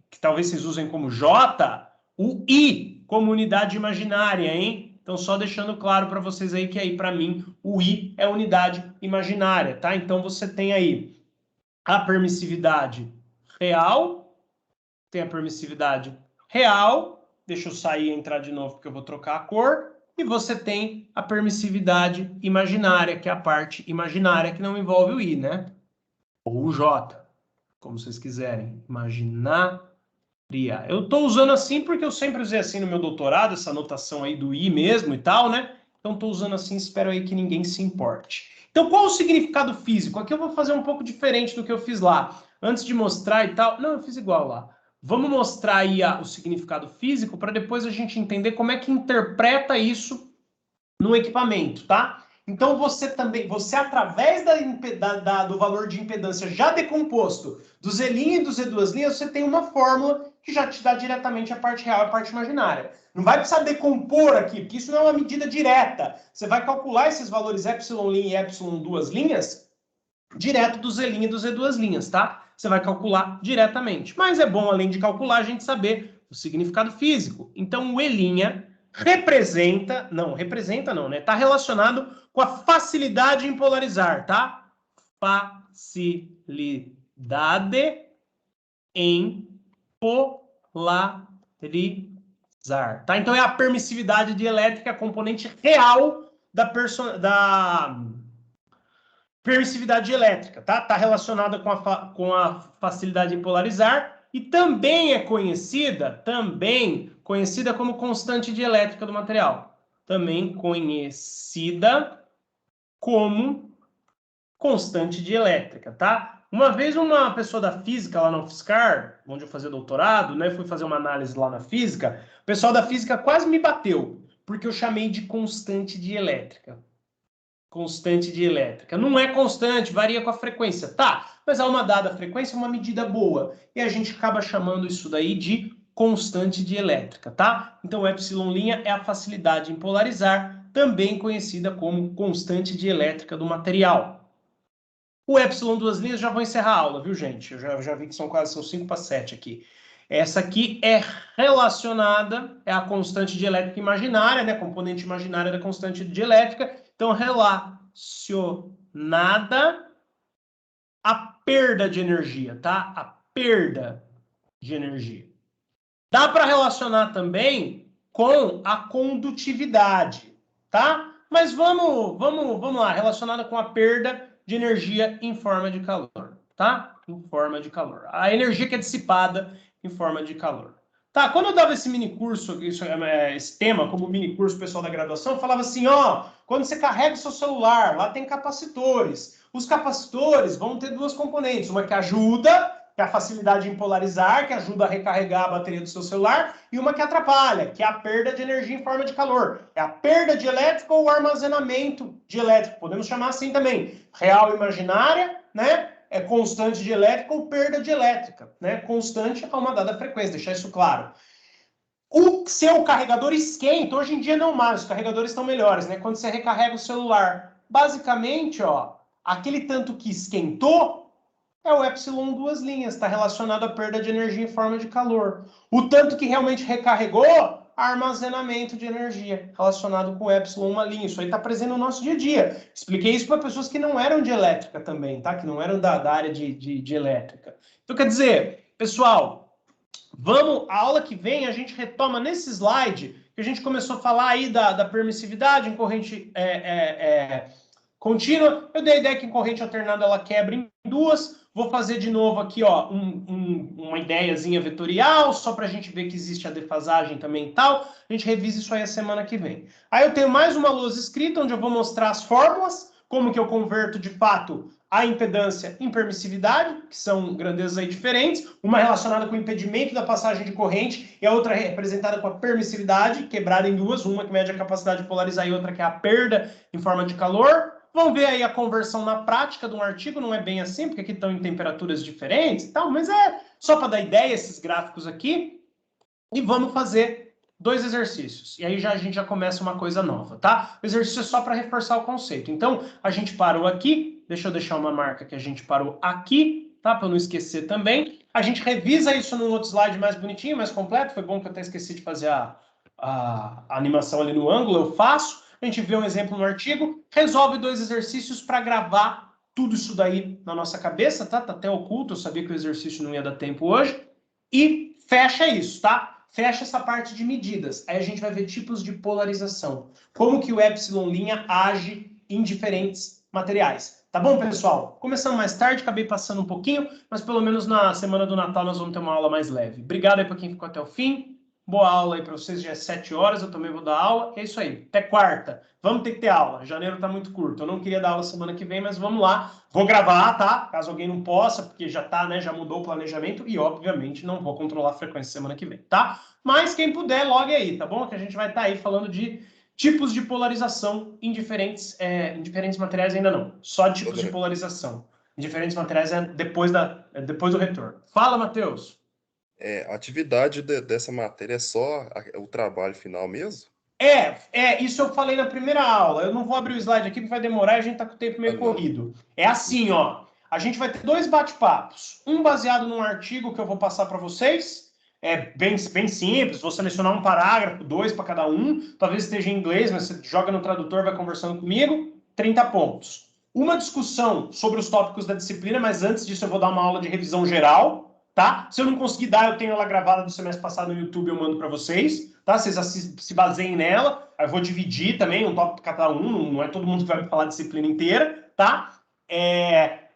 que talvez vocês usem como J, o I como unidade imaginária, hein? Então, só deixando claro para vocês aí que aí, para mim, o I é unidade imaginária, tá? Então, você tem aí a permissividade real, tem a permissividade real, deixa eu sair e entrar de novo porque eu vou trocar a cor, e você tem a permissividade imaginária, que é a parte imaginária que não envolve o I, né? Ou o J. como vocês quiserem, imaginária. Eu estou usando assim porque eu sempre usei assim no meu doutorado, essa notação aí do I mesmo e tal, né? Então estou usando assim, espero aí que ninguém se importe. Então qual o significado físico? Aqui eu vou fazer um pouco diferente do que eu fiz lá. Antes de mostrar e tal, não, eu fiz igual lá. Vamos mostrar aí o significado físico para depois a gente entender como é que interpreta isso no equipamento, tá? Então você através do valor de impedância já decomposto do Z' e do Z2', você tem uma fórmula que já te dá diretamente a parte real e a parte imaginária. Não vai precisar decompor aqui, porque isso não é uma medida direta. Você vai calcular esses valores ε'L e ε'L direto do Z' e do Z2', tá? Você vai calcular diretamente. Mas é bom, além de calcular, a gente saber o significado físico. Então o E' representa não, né? Está relacionado com a facilidade em polarizar, tá? Facilidade em polarizar, tá? Então é a permissividade dielétrica, a componente real da permissividade elétrica, tá? Está relacionada com a facilidade em polarizar e também é conhecida como constante dielétrica do material. Também conhecida como constante dielétrica, tá? Uma vez uma pessoa da física lá na UFSCar, onde eu fazia doutorado, né, fui fazer uma análise lá na física, o pessoal da física quase me bateu, porque eu chamei de constante dielétrica. Constante dielétrica. Não é constante, varia com a frequência. Tá, mas a uma dada frequência é uma medida boa. E a gente acaba chamando isso daí de constante dielétrica, tá? Então, o ε'L' é a facilidade em polarizar, também conhecida como constante dielétrica do material. O ε'L já vou encerrar a aula, viu, gente? Eu já vi que são 5 para 7 aqui. Essa aqui é relacionada, é a constante dielétrica imaginária, né? Componente imaginária da constante dielétrica. Então, relacionada à perda de energia, tá? A perda de energia. Dá para relacionar também com a condutividade, tá? Mas vamos lá, relacionada com a perda de energia em forma de calor, tá? Em forma de calor. A energia que é dissipada em forma de calor. Tá, quando eu dava esse mini curso, esse tema como mini curso pessoal da graduação, eu falava assim, ó, quando você carrega o seu celular, lá tem capacitores. Os capacitores vão ter duas componentes, uma que ajuda, que é a facilidade em polarizar, que ajuda a recarregar a bateria do seu celular, e uma que atrapalha, que é a perda de energia em forma de calor. É a perda de elétrico ou o armazenamento de elétrico, podemos chamar assim também. Real e imaginária, né? É constante de elétrica ou perda de elétrica, né? Constante a uma dada frequência, deixar isso claro. O seu carregador esquenta, hoje em dia não mais, os carregadores estão melhores, né? Quando você recarrega o celular, basicamente, ó, aquele tanto que esquentou é o ε'L, está relacionado à perda de energia em forma de calor. O tanto que realmente recarregou, armazenamento de energia, relacionado com ε'L'. Isso aí está presente no nosso dia a dia. Expliquei isso para pessoas que não eram de elétrica também, tá? Que não eram da área de elétrica. Então, quer dizer, pessoal, a aula que vem a gente retoma nesse slide que a gente começou a falar aí da permissividade em corrente contínua. Eu dei a ideia que em corrente alternada ela quebra em duas. Vou fazer de novo aqui, ó, uma ideiazinha vetorial, só para a gente ver que existe a defasagem também e tal. A gente revisa isso aí a semana que vem. Aí eu tenho mais uma lousa escrita, onde eu vou mostrar as fórmulas, como que eu converto, de fato, a impedância em permissividade, que são grandezas aí diferentes, uma relacionada com o impedimento da passagem de corrente e a outra representada com a permissividade, quebrada em duas, uma que mede a capacidade de polarizar e outra que é a perda em forma de calor. Vamos ver aí a conversão na prática de um artigo, não é bem assim, porque aqui estão em temperaturas diferentes e tal, mas é só para dar ideia esses gráficos aqui. E vamos fazer 2 exercícios. E aí a gente já começa uma coisa nova, tá? O exercício é só para reforçar o conceito. Então, a gente parou aqui, deixa eu deixar uma marca que a gente parou aqui, tá? Para não esquecer também. A gente revisa isso num outro slide mais bonitinho, mais completo. Foi bom que eu até esqueci de fazer a animação ali no ângulo, eu faço. A gente vê um exemplo no artigo, resolve 2 exercícios para gravar tudo isso daí na nossa cabeça, tá? Tá até oculto, eu sabia que o exercício não ia dar tempo hoje. E fecha isso, tá? Fecha essa parte de medidas. Aí a gente vai ver tipos de polarização. Como que o ε'L' age em diferentes materiais. Tá bom, pessoal? Começando mais tarde, acabei passando um pouquinho, mas pelo menos na semana do Natal nós vamos ter uma aula mais leve. Obrigado aí para quem ficou até o fim. Boa aula aí para vocês, já é 7 horas, eu também vou dar aula. É isso aí, até quarta. Vamos ter que ter aula. Janeiro tá muito curto. Eu não queria dar aula semana que vem, mas vamos lá. Vou gravar, tá? Caso alguém não possa, porque já tá, né? Já mudou o planejamento e, obviamente, não vou controlar a frequência semana que vem, tá? Mas quem puder, logue aí, tá bom? Que a gente vai estar aí falando de tipos de polarização em diferentes materiais ainda não. Só tipos de polarização. Em diferentes materiais depois do retorno. Fala, Matheus. A atividade dessa matéria é só o trabalho final mesmo? Isso eu falei na primeira aula. Eu não vou abrir o slide aqui porque vai demorar e a gente tá com o tempo meio corrido. É assim, ó. A gente vai ter 2 bate-papos. Um baseado num artigo que eu vou passar para vocês. É bem simples. Vou selecionar um parágrafo, 2 para cada um. Talvez esteja em inglês, mas você joga no tradutor, vai conversando comigo. 30 pontos. Uma discussão sobre os tópicos da disciplina, mas antes disso eu vou dar uma aula de revisão geral. Tá? Se eu não conseguir dar, eu tenho ela gravada do semestre passado no YouTube, eu mando para vocês, tá? Vocês se baseiem nela. Aí eu vou dividir também um tópico para cada um, não é todo mundo que vai me falar a disciplina inteira, tá?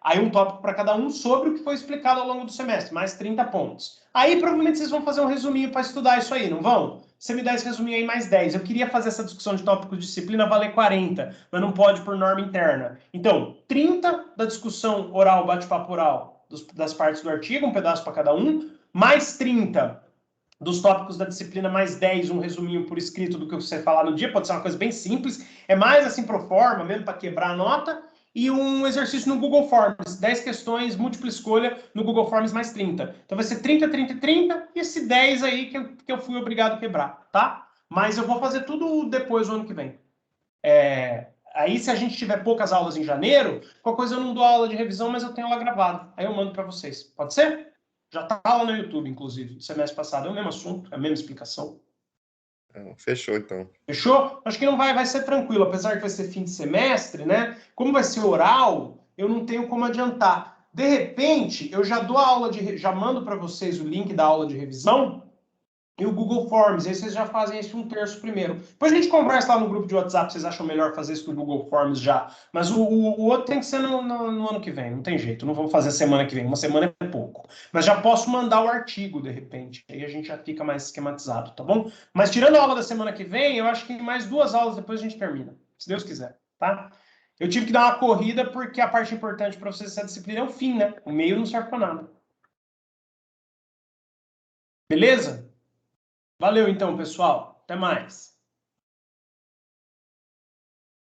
Aí um tópico para cada um sobre o que foi explicado ao longo do semestre, mais 30 pontos. Aí provavelmente vocês vão fazer um resuminho para estudar isso aí, não vão? Você me dá esse resuminho aí mais 10. Eu queria fazer essa discussão de tópicos de disciplina valer 40, mas não pode por norma interna. Então, 30 da discussão oral, bate-papo oral, das partes do artigo, um pedaço para cada um, mais 30 dos tópicos da disciplina, mais 10, um resuminho por escrito do que você falar no dia, pode ser uma coisa bem simples, é mais assim pro forma, mesmo para quebrar a nota, e um exercício no Google Forms, 10 questões, múltipla escolha no Google Forms mais 30. Então vai ser 30, 30 e 30, e esse 10 aí que eu fui obrigado a quebrar, tá? Mas eu vou fazer tudo depois do ano que vem. Aí, se a gente tiver poucas aulas em janeiro, qualquer coisa eu não dou aula de revisão, mas eu tenho ela gravada. Aí eu mando para vocês. Pode ser? Já tá lá no YouTube, inclusive. Do semestre passado é o mesmo assunto, é a mesma explicação. Fechou, então. Fechou? Acho que não vai ser tranquilo, apesar que vai ser fim de semestre, né? Como vai ser oral, eu não tenho como adiantar. De repente, eu já dou a aula já mando para vocês o link da aula de revisão e o Google Forms. Aí vocês já fazem isso 1/3 primeiro. Depois a gente conversa lá no grupo de WhatsApp, vocês acham melhor fazer isso no Google Forms já. Mas o outro tem que ser no ano que vem, não tem jeito. Não vamos fazer semana que vem, uma semana é pouco. Mas já posso mandar o artigo, de repente. Aí a gente já fica mais esquematizado, tá bom? Mas tirando a aula da semana que vem, eu acho que mais 2 aulas depois a gente termina. Se Deus quiser, tá? Eu tive que dar uma corrida porque a parte importante para vocês dessa disciplina é o fim, né? O meio não serve para nada. Beleza? Valeu então, pessoal. Até mais.